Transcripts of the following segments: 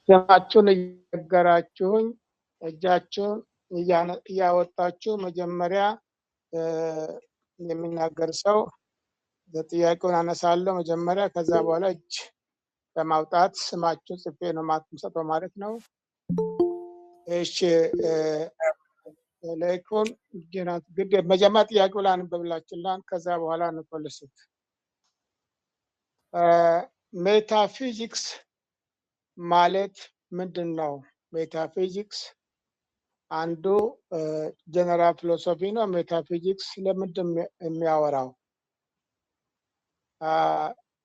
ስማችሁን እየነገራችሁኝ እጃችሁን እያወጣችሁ መጀመሪያ የሚናገር ሰው ጥያቄውን አነሳለሁ መጀመሪያ ከዛ በኋላ እጅ በማውጣት ስማችሁን ጽፌ ነው የምሰጠው ማለት ነው። እሺ ለይኩን ጀናት ግድ መጀመሪያ ጥያቄውን ላንብብላችሁላን ከዛ በኋላ እንፈልስት። ሜታፊዚክስ ማለት ምንድነው? ሜታፊዚክስ አንዱ ጀነራል ፊሎሶፊ ነው። ሜታፊዚክስ ለምንድን የሚያወራው?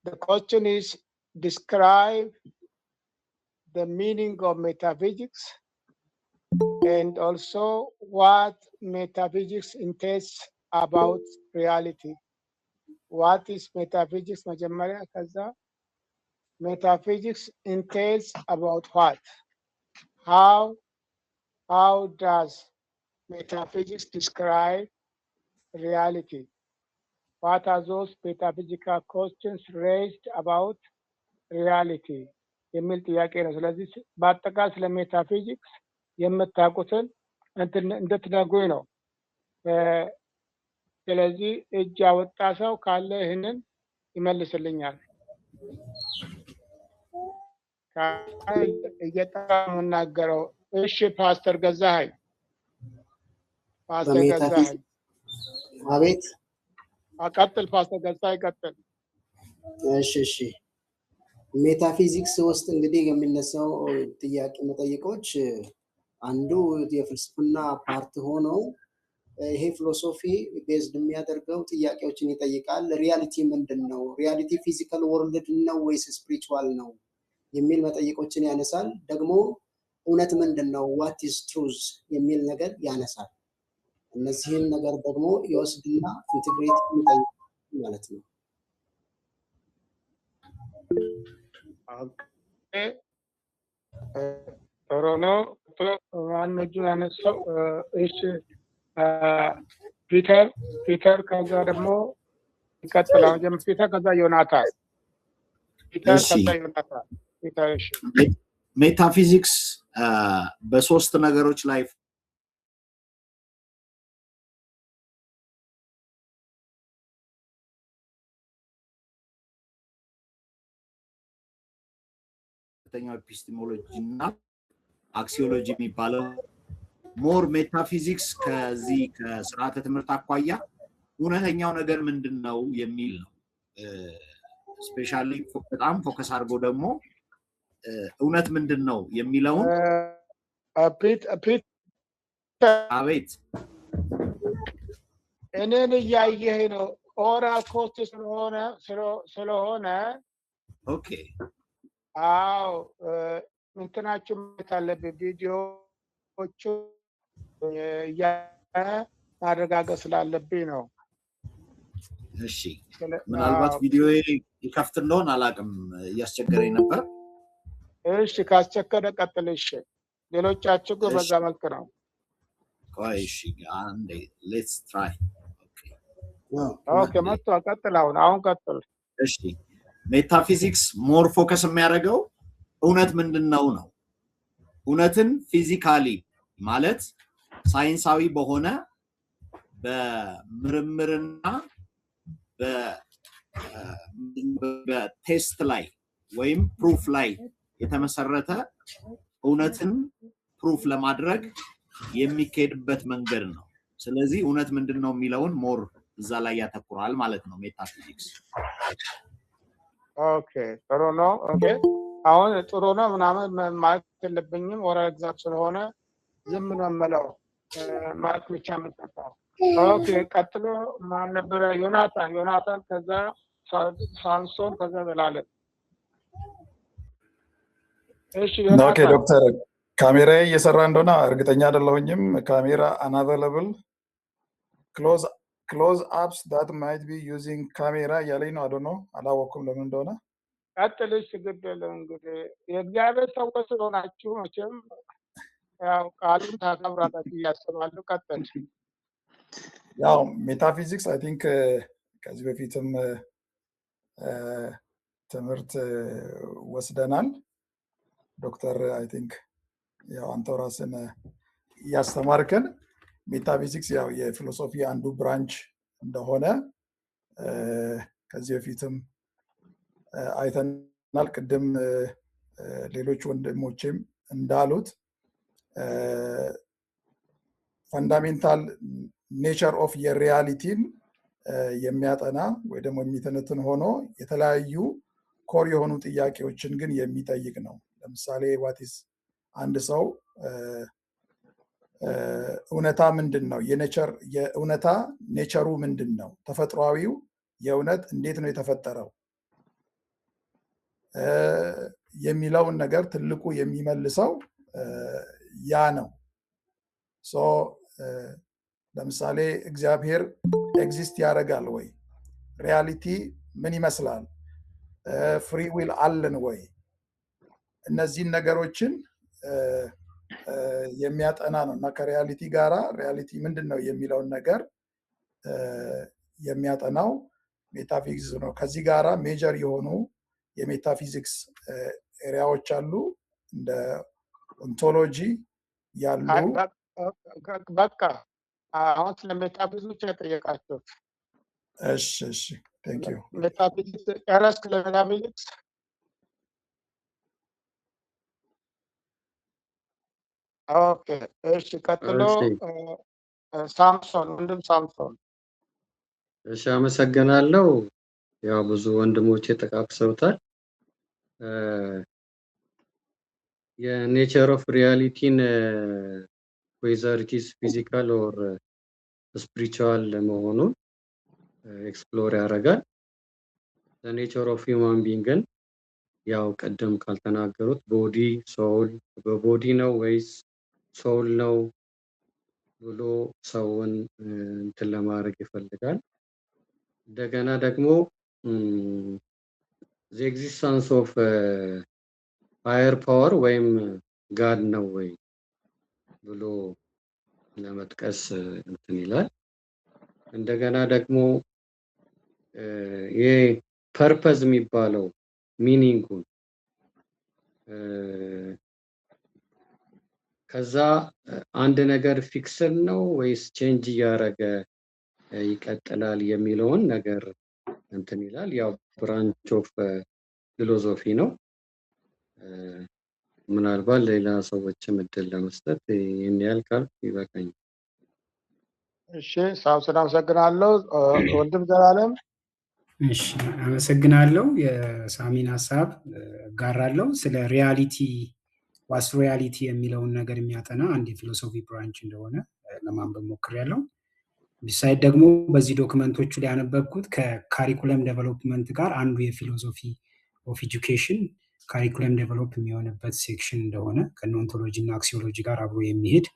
The question is describe the meaning of metaphysics and also what metaphysics entails about reality. What is metaphysics? መጀመሪያ ከዛ metaphysics entails about what? How does metaphysics describe reality? What are those metaphysical questions raised about reality? የሚል ጥያቄ ነው። ስለዚህ በአጠቃላይ ስለ ሜታፊዚክስ የምታውቁትን እንድትነግሩኝ ነው። ስለዚህ እጅ ያወጣ ሰው ካለ ይህንን ይመልስልኛል። እየጠራ የምናገረው እሺ ፓስተር ገዛኸኝ አቤት አቀጥል ፓስተር ገዛኸኝ ቀጥል። እሺ ሜታፊዚክስ ውስጥ እንግዲህ የሚነሳው ጥያቄ መጠይቆች አንዱ የፍልስፍና ፓርት ሆነው ይሄ ፊሎሶፊ ቤዝድ የሚያደርገው ጥያቄዎችን ይጠይቃል። ሪያሊቲ ምንድነው? ሪያሊቲ ፊዚካል ወርልድ ነው ወይስ ስፒሪቹዋል ነው የሚል መጠይቆችን ያነሳል። ደግሞ እውነት ምንድነው? ዋት ኢዝ ትሩዝ የሚል ነገር ያነሳል። እነዚህን ነገር ደግሞ ይወስድና ኢንተግሬት ይጠይቃል ማለት ነው። ጥሩ ነው። ዋናጁ ያነሳው እሺ ፒተር ከዛ ደግሞ ይቀጥላል። ፒተር ከዛ ዮናታን ሜታፊዚክስ በሶስት ነገሮች ላይ ተኛው ኤፒስቴሞሎጂ እና አክሲዮሎጂ የሚባለው ሞር ሜታፊዚክስ ከዚህ ከስርዓተ ትምህርት አኳያ እውነተኛው ነገር ምንድነው የሚል ነው። ስፔሻሊ በጣም ፎከስ አድርጎ ደግሞ እውነት ምንድነው የሚለውን አቤት እኔን እያየህ ነው ኦራል ኮስት ስለሆነ ኦኬ አዎ እንትናችሁ ማለት ቪዲዮዎቹ ማረጋገጥ ስላለብኝ ነው። እሺ ምናልባት ቪዲዮ ይከፍት እንደሆነ አላውቅም እያስቸገረኝ ነበር። እሺ ካስቸገረ ቀጥል። እሺ ሌሎቻችሁ ግን በዛ መልክ ነው። ቆይ እሺ አንዴ ሌትስ ትራይ። ኦኬ መጥቶ ቀጥል። አሁን ቀጥል። እሺ ሜታፊዚክስ ሞር ፎከስ የሚያደርገው እውነት ምንድነው ነው። እውነትን ፊዚካሊ ማለት ሳይንሳዊ በሆነ በምርምርና በቴስት ላይ ወይም ፕሩፍ ላይ የተመሰረተ እውነትን ፕሩፍ ለማድረግ የሚካሄድበት መንገድ ነው። ስለዚህ እውነት ምንድነው የሚለውን ሞር እዛ ላይ ያተኩራል ማለት ነው ሜታፊዚክስ። ኦኬ ጥሩ ነው። ኦኬ አሁን ጥሩ ነው ምናምን ማለት የለብኝም። ኦራል ኤግዛም ስለሆነ ዝም ነው የምለው ማለት ብቻ የምጠጣው። ኦኬ ቀጥሎ ማን ነበረ? ዮናታን ከዛ ሳምሶን ከዛ ዘላለም። እሺ ዮናታን። ኦኬ ዶክተር ካሜራዬ እየሰራ እንደሆነ እርግጠኛ አይደለሁኝም። ካሜራ unavailable close apps that might be using camera ያለኝ ነው። አዶ ነው አላወኩም ለምን እንደሆነ። ቀጥልሽ ግድ የለም እንግዲህ የእግዚአብሔር ሰዎች ስለሆናችሁ መቼም ያው ቃሉን ታከብራላችሁ እያስባለሁ። ቀጥል። ያው ሜታፊዚክስ አይ ቲንክ ከዚህ በፊትም ትምህርት ወስደናል። ዶክተር አይ ቲንክ ያው አንተው ራስን እያስተማርከን ሜታፊዚክስ ያው የፊሎሶፊ አንዱ ብራንች እንደሆነ ከዚህ በፊትም አይተናል። ቅድም ሌሎች ወንድሞችም እንዳሉት ፈንዳሜንታል ኔቸር ኦፍ የሪያሊቲን የሚያጠና ወይ ደግሞ የሚተነትን ሆኖ የተለያዩ ኮር የሆኑ ጥያቄዎችን ግን የሚጠይቅ ነው። ለምሳሌ ዋቲስ አንድ ሰው እውነታ ምንድን ነው? የእውነታ ኔቸሩ ምንድን ነው? ተፈጥሯዊው የእውነት እንዴት ነው የተፈጠረው የሚለውን ነገር ትልቁ የሚመልሰው ያ ነው። ለምሳሌ እግዚአብሔር ኤግዚስት ያደርጋል ወይ? ሪያሊቲ ምን ይመስላል? ፍሪ ዊል አለን ወይ? እነዚህን ነገሮችን የሚያጠና ነው እና ከሪያሊቲ ጋራ ሪያሊቲ ምንድን ነው የሚለውን ነገር የሚያጠናው ሜታፊዚክስ ነው። ከዚህ ጋራ ሜጀር የሆኑ የሜታፊዚክስ ኤሪያዎች አሉ፣ እንደ ኦንቶሎጂ ያሉ። በቃ አሁን ስለ ሜታፊዚክስ የጠየቃችሁት። እሺ ቴንክ ዩ። ሜታፊዚክስ ጨረስክ? ለሜታፊዚክስ ኦኬ። እሺ ቀጥሎ ሳምሶን፣ ወንድም ሳምሶን። እሺ አመሰግናለሁ። ያው ብዙ ወንድሞቼ ተቃቅሰውታል። የኔቸር ኦፍ ሪያሊቲን ዌዘር ኢት ኢዝ ፊዚካል ኦር ስፒሪቹዋል መሆኑን ኤክስፕሎር ያደርጋል። ኔቸር ኦፍ ሂውማን ቢንግን ያው ቀደም ካልተናገሩት ቦዲ ሶል፣ በቦዲ ነው ወይስ ሶል ነው ብሎ ሰውን እንትን ለማድረግ ይፈልጋል። እንደገና ደግሞ the existence of higher power ወይም ጋድ ነው ወይ ብሎ ለመጥቀስ እንትን ይላል። እንደገና ደግሞ ይሄ ፐርፐዝ የሚባለው ሚኒንጉን ከዛ አንድ ነገር ፊክስድ ነው ወይስ ቼንጅ እያደረገ ይቀጥላል የሚለውን ነገር እንትን ይላል። ያው ብራንች ኦፍ ፊሎሶፊ ነው። ምናልባት ሌላ ሰዎችም እድል ለመስጠት ይህን ያህል ካልኩ ይበቃኛል። እሺ ሳምሶን አመሰግናለሁ። ወንድም ዘላለም። እሺ አመሰግናለሁ። የሳሚን ሀሳብ እጋራለሁ። ስለ ሪያሊቲ ዋስ ሪያሊቲ የሚለውን ነገር የሚያጠና አንድ የፊሎሶፊ ብራንች እንደሆነ ለማንበብ ሞክሬያለሁ። ቢሳይድ ደግሞ በዚህ ዶክመንቶቹ ላይ ያነበብኩት ከካሪኩለም ዴቨሎፕመንት ጋር አንዱ የፊሎሶፊ ኦፍ ኤጁኬሽን ካሪኩለም ዴቨሎፕ የሚሆንበት ሴክሽን እንደሆነ ከኦንቶሎጂ እና አክሲዮሎጂ ጋር አብሮ የሚሄድ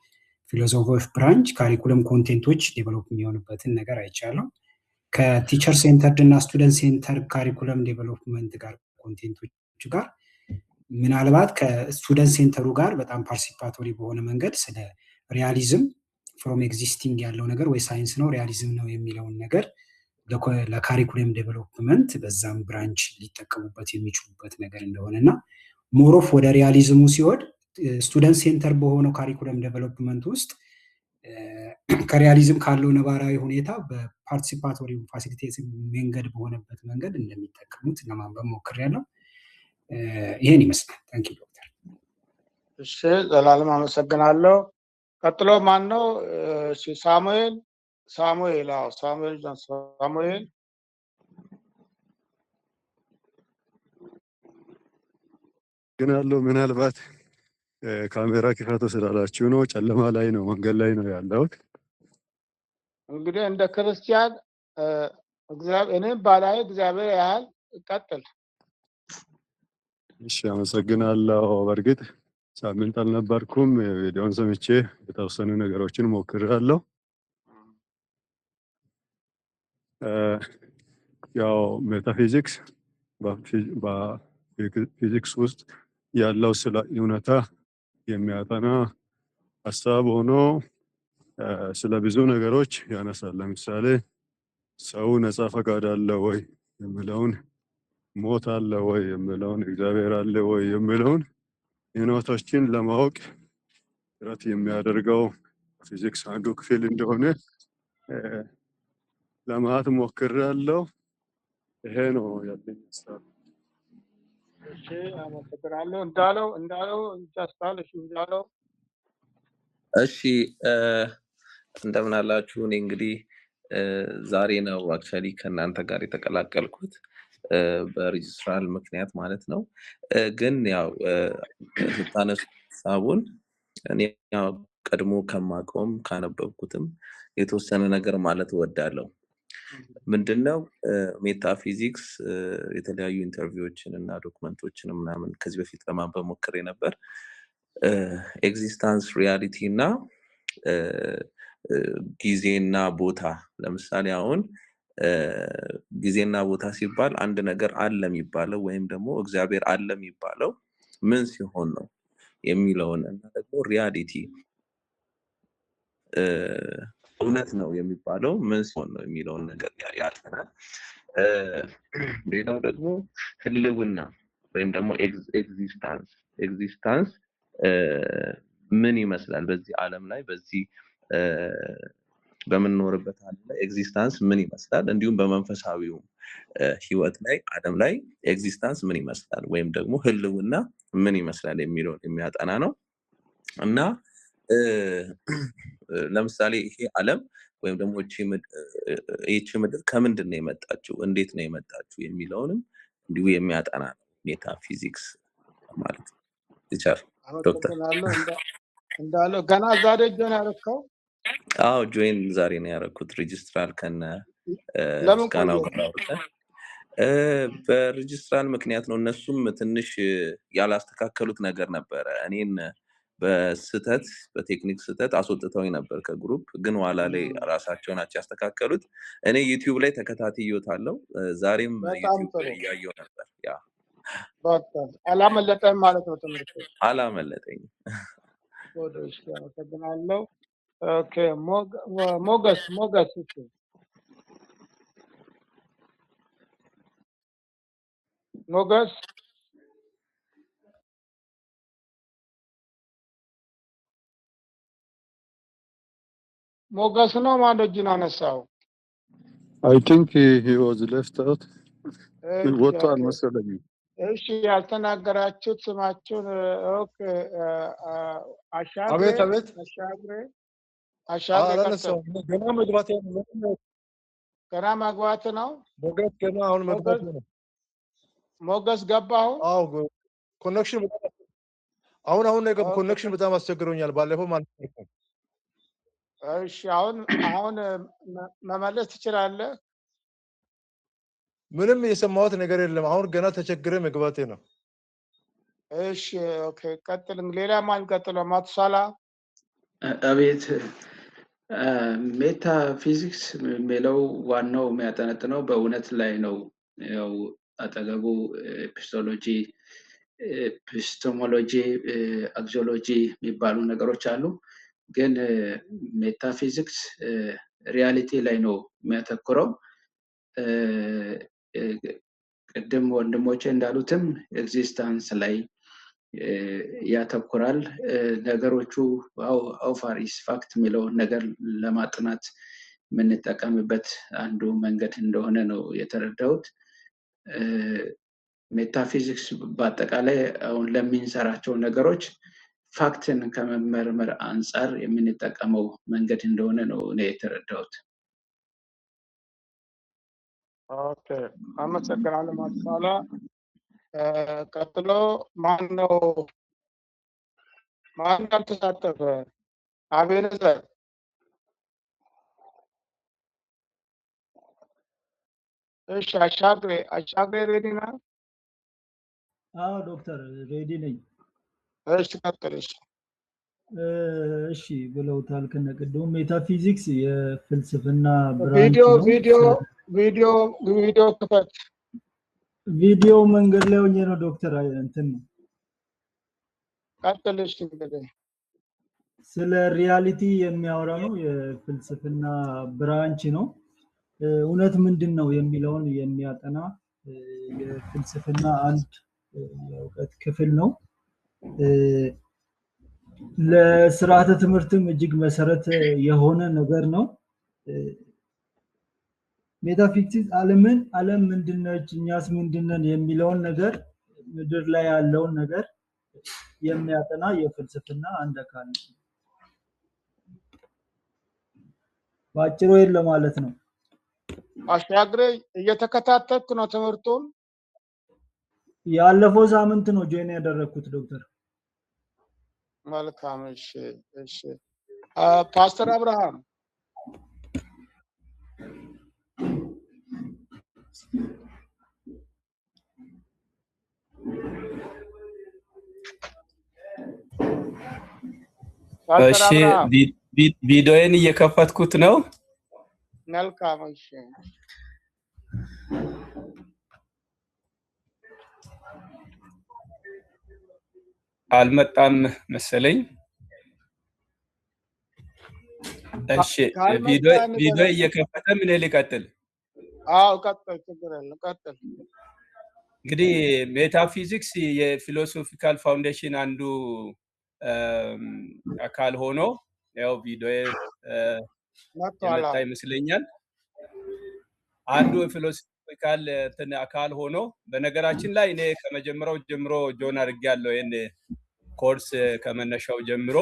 ፊሎሶፊ ኦፍ ብራንች ካሪኩለም ኮንቴንቶች ዴቨሎፕ የሚሆንበትን ነገር አይቻለሁ። ከቲቸር ሴንተርድ እና ስቱደንት ሴንተር ካሪኩለም ዴቨሎፕመንት ጋር ኮንቴንቶቹ ጋር ምናልባት ከስቱደንት ሴንተሩ ጋር በጣም ፓርቲሲፓቶሪ በሆነ መንገድ ስለ ሪያሊዝም ፍሮም ኤግዚስቲንግ ያለው ነገር ወይ ሳይንስ ነው ሪያሊዝም ነው የሚለውን ነገር ለካሪኩለም ዴቨሎፕመንት በዛም ብራንች ሊጠቀሙበት የሚችሉበት ነገር እንደሆነ እና ሞሮፍ ወደ ሪያሊዝሙ ሲወድ ስቱደንት ሴንተር በሆነው ካሪኩለም ዴቨሎፕመንት ውስጥ ከሪያሊዝም ካለው ነባራዊ ሁኔታ በፓርቲሲፓቶሪ ፋሲሊቴት መንገድ በሆነበት መንገድ እንደሚጠቀሙት ለማንበብ ሞክሬያለሁ። ይሄን ይመስላል። ታንኪ ዶክተር። እሺ ዘላለም አመሰግናለሁ። ቀጥሎ ማን ነው? እሺ ሳሙኤል። ሳሙኤል ግን ያለው ምናልባት ካሜራ ክፈቱ ስላላችሁ ነው። ጨለማ ላይ ነው፣ መንገድ ላይ ነው ያለሁት። እንግዲህ እንደ ክርስቲያን እግዚአብሔር እኔም ባላይ እግዚአብሔር ያህል ቀጥል። እሺ አመሰግናለሁ። በእርግጥ ሳምንት አልነበርኩም። ቪዲዮን ሰምቼ የተወሰኑ ነገሮችን ሞክሬያለሁ። ያው ሜታፊዚክስ በፊዚክስ ውስጥ ያለው ስለ እውነታ የሚያጠና ሀሳብ ሆኖ ስለ ብዙ ነገሮች ያነሳል። ለምሳሌ ሰው ነፃ ፈቃድ አለ ወይ የሚለውን፣ ሞት አለ ወይ የሚለውን፣ እግዚአብሔር አለ ወይ የሚለውን እውነቶችን ለማወቅ ጥረት የሚያደርገው ፊዚክስ አንዱ ክፍል እንደሆነ ለማለት ሞክሬያለሁ። ይሄ ነው ያለኝ ሀሳብ። እሺ አመሰግናለሁ። እንዳለው ጃስታል እሺ እንዳለው እሺ እንደምን አላችሁ? እኔ እንግዲህ ዛሬ ነው አክቹዋሊ ከእናንተ ጋር የተቀላቀልኩት በሬጅስትራል ምክንያት ማለት ነው። ግን ያው ስታነሱ ሀሳቡን እኔ ያው ቀድሞ ከማውቀውም ካነበብኩትም የተወሰነ ነገር ማለት እወዳለሁ። ምንድነው ሜታፊዚክስ የተለያዩ ኢንተርቪዎችን እና ዶክመንቶችን ምናምን ከዚህ በፊት ለማንበብ ሞክሬ ነበር። ኤግዚስታንስ ሪያሊቲ እና ጊዜና ቦታ ለምሳሌ አሁን ጊዜና ቦታ ሲባል አንድ ነገር አለ የሚባለው ወይም ደግሞ እግዚአብሔር አለ የሚባለው ምን ሲሆን ነው የሚለውን እና ደግሞ ሪያሊቲ እውነት ነው የሚባለው ምን ሲሆን ነው የሚለውን ነገር ያጠናል። ሌላው ደግሞ ህልውና ወይም ደግሞ ኤግዚስታንስ ምን ይመስላል በዚህ ዓለም ላይ በዚህ በምንኖርበት ዓለም ላይ ኤግዚስታንስ ምን ይመስላል፣ እንዲሁም በመንፈሳዊው ህይወት ላይ ዓለም ላይ ኤግዚስታንስ ምን ይመስላል ወይም ደግሞ ህልውና ምን ይመስላል የሚለውን የሚያጠና ነው እና ለምሳሌ ይሄ ዓለም ወይም ደግሞ ይህች ምድር ከምንድን ነው የመጣችው፣ እንዴት ነው የመጣችው የሚለውንም እንዲሁ የሚያጠና ነው ሜታፊዚክስ ማለት ነው። ቲቸር ዶክተር እንዳለው ገና ዛሬ ጆይን ያደረከው? አዎ ጆይን ዛሬ ነው ያደረኩት። ሬጅስትራል ከነ ስካናው በሬጅስትራል ምክንያት ነው። እነሱም ትንሽ ያላስተካከሉት ነገር ነበረ። እኔን በስህተት በቴክኒክ ስህተት አስወጥተውኝ ነበር ከግሩፕ፣ ግን ኋላ ላይ ራሳቸው ናቸው ያስተካከሉት። እኔ ዩቲዩብ ላይ ተከታትዬዋለሁ። ዛሬም ዩቲዩብ ላይ እያየሁ ነበር። ያ አላመለጠም ማለት ነው ትምህርቱ? አላመለጠኝም። እሺ አመሰግናለሁ። ኦኬ ሞገስ እሺ ሞገስ ሞገስ ነው ማን እጁን አነሳው? I think he was left out. ወጥቷል መሰለኝ። እሺ ያልተናገራችሁት ስማችሁን ኦኬ አቤት አሻግሬ ገና መግባት ነው። ሞገስ ገና አሁን መግባት ነው። ሞገስ ገባሁ። አዎ ኮኔክሽን አሁን ኮኔክሽን በጣም አስቸግሮኛል። ባለፈው ማለት ነው። እሺ አሁን መመለስ ትችላለህ? ምንም የሰማሁት ነገር የለም። አሁን ገና ተቸግሬ መግባቴ ነው። እሺ ኦኬ ቀጥል። ሌላ ማን ቀጥሎ? ማቱሳላ አቤት። ሜታፊዚክስ የሚለው ዋናው የሚያጠነጥነው በእውነት ላይ ነው። ያው አጠገቡ ኤፒስቶሞሎጂ፣ አክሲዮሎጂ የሚባሉ ነገሮች አሉ። ግን ሜታፊዚክስ ሪያሊቲ ላይ ነው የሚያተኩረው። ቅድም ወንድሞቼ እንዳሉትም ኤግዚስታንስ ላይ ያተኩራል። ነገሮቹ አውፋሪስ ፋክት የሚለውን ነገር ለማጥናት የምንጠቀምበት አንዱ መንገድ እንደሆነ ነው የተረዳሁት። ሜታፊዚክስ በአጠቃላይ አሁን ለሚንሰራቸው ነገሮች ፋክትን ከመመርመር አንጻር የምንጠቀመው መንገድ እንደሆነ ነው እኔ የተረዳሁት። ኦኬ አመሰግናለሁ ማቱሳላ። ቀጥሎ ማን ያልተሳተፈ? አቤነዘር እሺ አሻግሬ ሬዲ ነህ? አዎ ዶክተር ሬዲ ነኝ። እሺ ቀጥል። እሺ ብለውታል ከነቅድሙ ሜታፊዚክስ የፍልስፍና ብራንች ነው። ቪዲዮ ክፈት። ቪዲዮ መንገድ ላይ ሆኜ ነው ዶክተር እንትን ነው። ቀጥል። እሺ እንግዲህ ስለ ሪያሊቲ የሚያወራ ነው። የፍልስፍና ብራንች ነው። እውነት ምንድን ነው የሚለውን የሚያጠና የፍልስፍና አንድ የእውቀት ክፍል ነው። ለስርዓተ ትምህርትም እጅግ መሰረት የሆነ ነገር ነው። ሜታፊዚክስ ዓለም ምንድነች እኛስ ምንድነን የሚለውን ነገር ምድር ላይ ያለውን ነገር የሚያጠና የፍልስፍና አንድ አካል ነው። ባጭሩ ለማለት ነው። አሻግሬ እየተከታተልኩ ነው ትምህርቱን። ያለፈው ሳምንት ነው ጆይን ያደረኩት ዶክተር። መልካም እሺ እሺ። ፓስተር አብርሃም እሺ ቪዲዮዬን እየከፈትኩት ነው። መልካም እሺ። አልመጣም መሰለኝ። እሺ ቪዲዮ እየከፈተ ምን ልቀጥል? አዎ ቀጥል፣ ችግር የለም ቀጥል። እንግዲህ ሜታፊዚክስ የፊሎሶፊካል ፋውንዴሽን አንዱ አካል ሆኖ ያው ቪዲዮ የመጣ ይመስለኛል። አንዱ የፊሎሶፊካል አካል ሆኖ በነገራችን ላይ እኔ ከመጀመሪያው ጀምሮ ጆን አድርጌያለሁ። ይሄን ኮርስ ከመነሻው ጀምሮ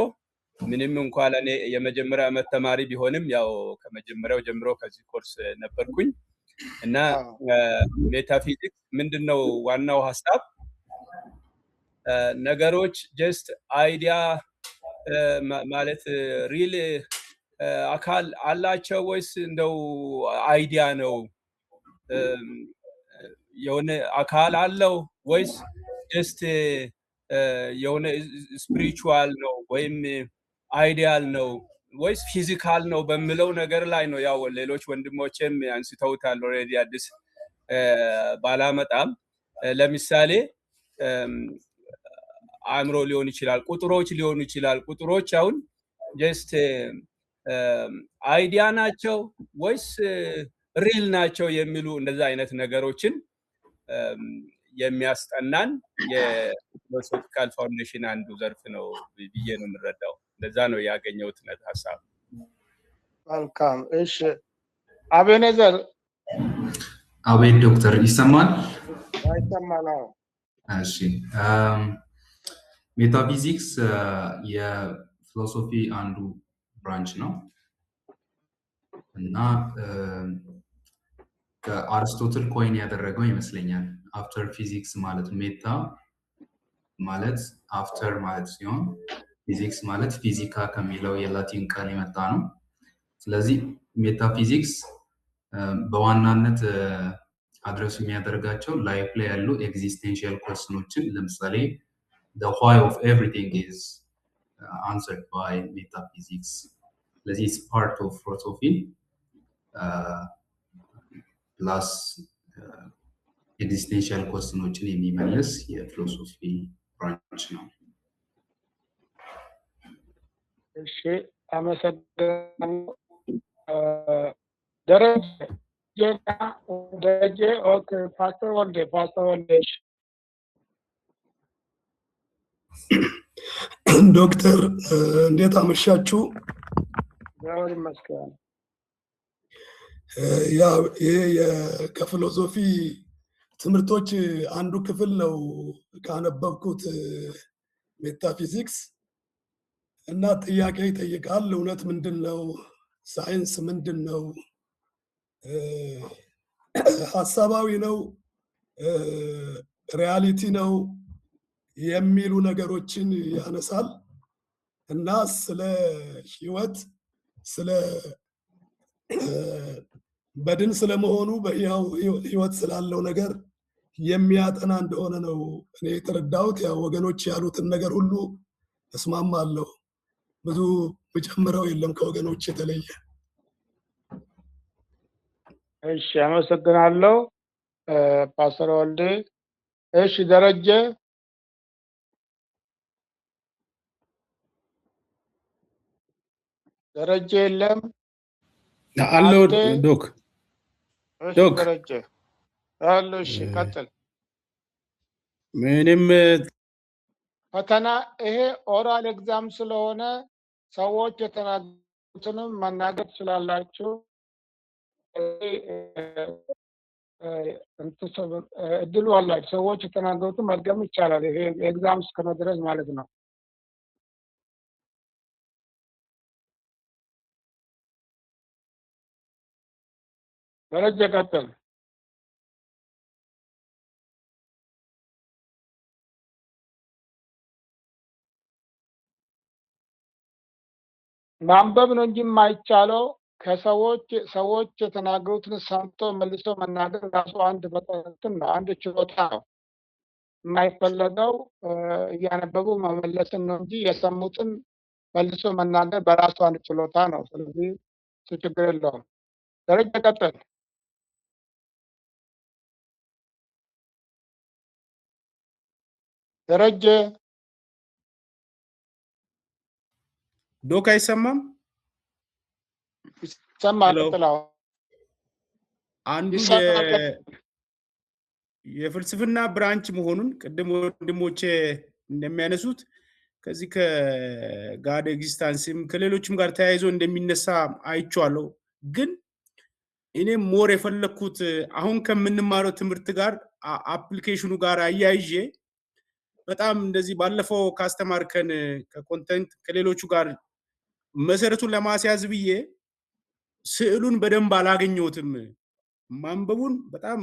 ምንም እንኳን እኔ የመጀመሪያ ዓመት ተማሪ ቢሆንም ያው ከመጀመሪያው ጀምሮ ከዚህ ኮርስ ነበርኩኝ እና ሜታፊዚክስ ምንድነው ዋናው ሐሳብ ነገሮች ጀስት አይዲያ ማለት ሪል አካል አላቸው ወይስ እንደው አይዲያ ነው? የሆነ አካል አለው ወይስ ጀስት የሆነ ስፒሪቹዋል ነው ወይም አይዲያል ነው ወይስ ፊዚካል ነው በሚለው ነገር ላይ ነው። ያው ሌሎች ወንድሞችም አንስተውታል ኦልሬዲ አዲስ ባላመጣም ለምሳሌ አእምሮ ሊሆን ይችላል፣ ቁጥሮች ሊሆኑ ይችላል። ቁጥሮች አሁን ጀስት አይዲያ ናቸው ወይስ ሪል ናቸው የሚሉ እንደዛ አይነት ነገሮችን የሚያስጠናን የፊሎሶፊካል ፋውንዴሽን አንዱ ዘርፍ ነው ብዬ ነው የምረዳው። እንደዛ ነው ያገኘሁት ሐሳብ። መልካም እሺ። አቤኔዘር። አቤት ዶክተር ይሰማል? ይሰማል። እሺ ሜታፊዚክስ የፊሎሶፊ አንዱ ብራንች ነው እና ከአርስቶትል ኮይን ያደረገው ይመስለኛል። አፍተር ፊዚክስ ማለት ሜታ ማለት አፍተር ማለት ሲሆን ፊዚክስ ማለት ፊዚካ ከሚለው የላቲን ቃል የመጣ ነው። ስለዚህ ሜታፊዚክስ በዋናነት አድረስ የሚያደርጋቸው ላይፍ ላይ ያሉ ኤግዚስቴንሻል ኩዌስችኖችን ለምሳሌ the why of everything is answered by metaphysics. ስለዚህ it's part of philosophy plus ኤግዚስቴንሻል ኩዌስችኖችን የሚመልስ የፊሎሶፊ ብራንች ነው። እሺ አመሰግናለሁ። ደረጀ ኦኬ። ፓስተር ወልዴ ዶክተር እንዴት አመሻችሁ? እግዚአብሔር ይመስገን። ያው ይሄ ከፊሎሶፊ ትምህርቶች አንዱ ክፍል ነው ካነበብኩት ሜታፊዚክስ እና ጥያቄ ይጠይቃል። እውነት ምንድን ነው? ሳይንስ ምንድን ነው? ሀሳባዊ ነው? ሪያሊቲ ነው? የሚሉ ነገሮችን ያነሳል እና ስለ ህይወት ስለ በድን ስለመሆኑ በህያው ህይወት ስላለው ነገር የሚያጠና እንደሆነ ነው እኔ የተረዳሁት። ያው ወገኖች ያሉትን ነገር ሁሉ እስማማለሁ። ብዙ መጨመረው የለም ከወገኖች የተለየ። እሺ አመሰግናለሁ ፓስተር ወልዴ። እሺ ደረጀ የለም አለው ዶክ ደረጀ አለው። እሺ ቀጥል። ምንም ፈተና ይሄ ኦራል ኤግዛም ስለሆነ ሰዎች የተናገሩትንም መናገር ስላላችሁ እድሉ አላችሁ። ሰዎች የተናገሩትን መድገም ይቻላል። ይሄ ኤግዛም እስከሆነ ድረስ ማለት ነው። ደረጀ ቀጥል። ማንበብ ነው እንጂ የማይቻለው ሰዎች የተናገሩትን ሰምቶ መልሶ መናገር ራሱ አንድ በጣም ነው፣ አንድ ችሎታ ነው። የማይፈለገው እያነበቡ መመለስን ነው እንጂ የሰሙትን መልሶ መናገር በራሱ አንድ ችሎታ ነው። ስለዚህ እሱ ችግር የለውም። ደረጀ ቀጥል። ደረጀ ዶክ አይሰማም? ይሰማል። ቀጥላው። አንዱ የፍልስፍና ብራንች መሆኑን ቅድም ወንድሞቼ እንደሚያነሱት ከዚህ ከጋድ ኤግዚስታንስም ከሌሎችም ጋር ተያይዞ እንደሚነሳ አይቼዋለሁ። ግን እኔ ሞር የፈለኩት አሁን ከምንማረው ትምህርት ጋር አፕሊኬሽኑ ጋር አያይዤ በጣም እንደዚህ ባለፈው ካስተማርከን ከኮንተንት ከሌሎቹ ጋር መሰረቱን ለማስያዝ ብዬ ስዕሉን በደንብ አላገኘሁትም። ማንበቡን በጣም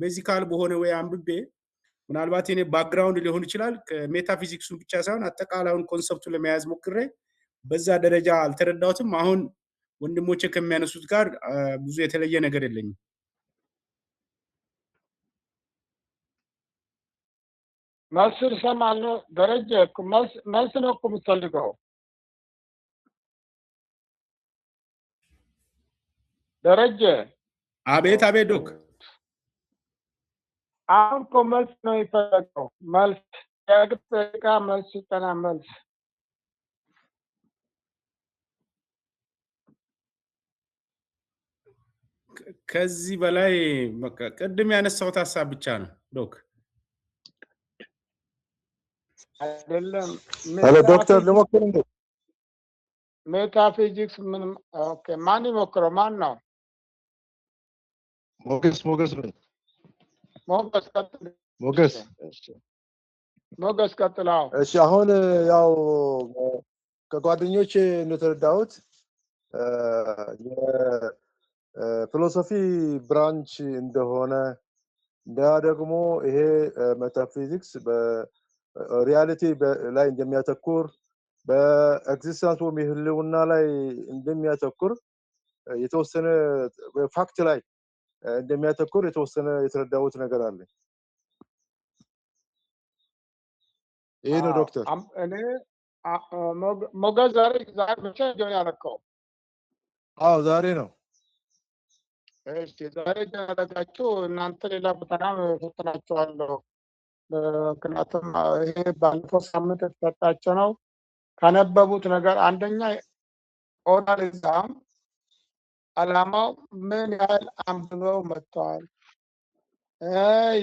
ቤዚካል በሆነ ወይ አንብቤ ምናልባት የኔ ባክግራውንድ ሊሆን ይችላል ከሜታፊዚክሱን ብቻ ሳይሆን አጠቃላዩን ኮንሰፕቱን ለመያዝ ሞክሬ በዛ ደረጃ አልተረዳሁትም። አሁን ወንድሞቼ ከሚያነሱት ጋር ብዙ የተለየ ነገር የለኝም። መልስ እሰማለሁ። ደረጀ መልስ ነው እኮ የምትፈልገው። ደረጀ አቤት አቤት ዶክ። አሁን እኮ መልስ ነው የፈለገው። መልስ የግጥቃ መልስ ይጠና መልስ ከዚህ በላይ በቃ ቅድም ያነሳሁት ሀሳብ ብቻ ነው ዶክ። አይደለም ሄሎ ዶክተር ልሞክር እንዴ? ሜታፊዚክስ ምን? ኦኬ ማን ይሞክረው? ማን ነው? ሞገስ ነኝ። ሞገስ ቀጥል። ሞገስ ቀጥላው። እሺ አሁን ያው ከጓደኞቼ እንደተረዳሁት የፊሎሶፊ ብራንች እንደሆነ እንዳ ደግሞ ይሄ ሜታፊዚክስ በሪያሊቲ ላይ እንደሚያተኩር በኤግዚስተንስ ወይም ህልውና ላይ እንደሚያተኩር የተወሰነ ፋክት ላይ እንደሚያተኩር የተወሰነ የተረዳሁት ነገር አለ። ይሄ ነው ዶክተር። እኔ ሞገስ ዛሬ ብቻ ጆን ያደረከው? አዎ ዛሬ ነው። እሺ ዛሬ ያደረጋችሁ እናንተ ሌላ ፈተና ፈትናችኋለሁ። ምክንያቱም ይሄ ባለፈው ሳምንት የተሰጣቸው ነው። ካነበቡት ነገር አንደኛ ኦራል ኤግዛም አላማው ምን ያህል አንብበው መጥተዋል፣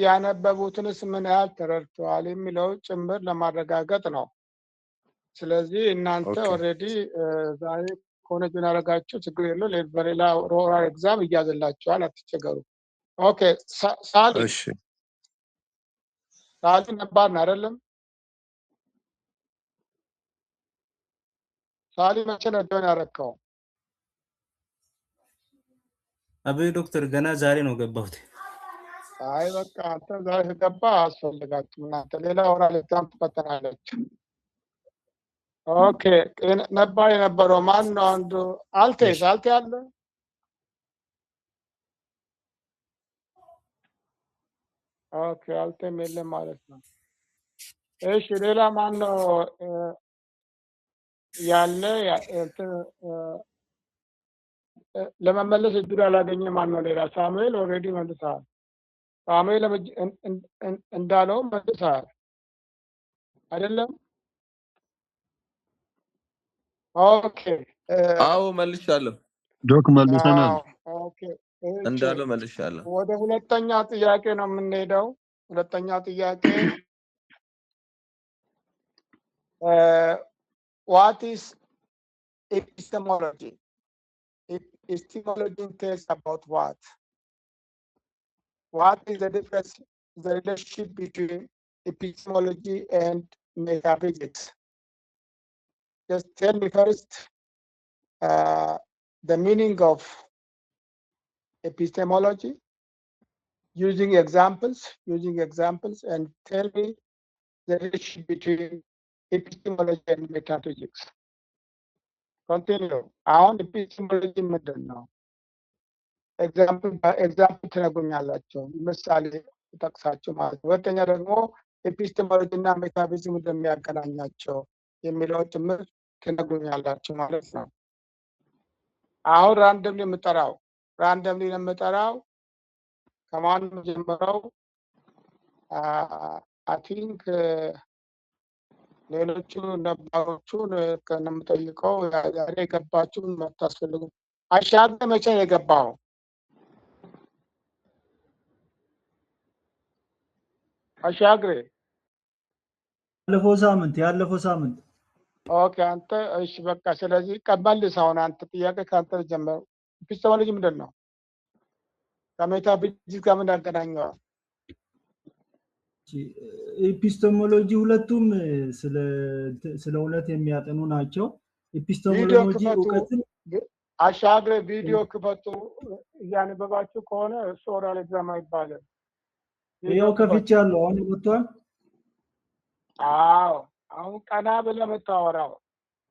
ያነበቡትንስ ምን ያህል ተረድተዋል የሚለው ጭምር ለማረጋገጥ ነው። ስለዚህ እናንተ ኦልሬዲ ዛሬ ከሆነ ጆን ያደረጋችሁ ችግር የለው። በሌላ ኦራል ኤግዛም እያዘላችኋል፣ አትቸገሩ። ኦኬ ሳሊ ነባር ነው አይደለም? ሳሊ መቼ ነው ጆን ያደረከው? አቤት ዶክተር ገና ዛሬ ነው ገባሁት። አይ በቃ አንተ ዛሬ ገባ አስፈልጋችሁም እናንተ ሌላ ኦራል ኤግዛም ትፈተናለች። ኦኬ ነባር የነበረው ማን ነው? አንዱ አልቴ አለ? ኦኬ አልቴም የለም ማለት ነው። እሺ ሌላ ማን ነው ያለ? ለመመለስ እድል ያላገኘ ማን ነው? ሌላ ሳሙኤል ኦልሬዲ መልሰሃል። ሳሙኤል እንዳለው መልሰሃል አይደለም? ኦኬ አዎ መልሻለሁ። ዶክ መልሰናል። ኦኬ እንዳለው መልሻለሁ። ወደ ሁለተኛ ጥያቄ ነው የምንሄደው። ሁለተኛ ጥያቄ what is epistemology? Epistemology tells about what? What is the difference, the relationship between epistemology and metaphysics? Just tell me first the meaning of epistemology using examples, and tell me the relationship between epistemology and metaphysics. Continue. አሁን epistemology ምንድን ነው? ኤግዛምፕል ትነግሩኛላችሁ፣ ምሳሌ ጠቅሳችሁ ማለት ነው። ሁለተኛ ደግሞ ኤፒስቴሞሎጂ እና ሜታፊዚክስ እንደሚያገናኛቸው የሚለው ጭምር ትነግሩኛላችሁ ማለት ነው። አሁን ራንደምሊ የምጠራው ከማን ጀምረው አይ ቲንክ ሌሎቹ ነባሮቹን ከነምጠይቀው ዛሬ የገባችሁን መታስፈልጉ። አሻግሬ መቼ ነው የገባው? አሻግሬ ያለፈው ሳምንት። ኦኬ አንተ እሺ በቃ ስለዚህ ቀበልስ። አሁን አንተ ጥያቄ ካንተ ጀመረ። ኤፒስቴሞሎጂ ምንድን ነው? ከሜታፊዚክስ ጋር ምን ያገናኘዋል? ኤፒስቴሞሎጂ ሁለቱም ስለ እውነት የሚያጠኑ ናቸው። ኤፒስቴሞሎጂ እውቀትን አሻግሬ ቪዲዮ ክፈቱ። እያነበባችሁ ከሆነ እሱ ኦራል ኤግዛም አይባልም። ያው ከፍቻለሁ። አሁን ወጥቷል። አዎ አሁን ቀና ብለህ የምታወራው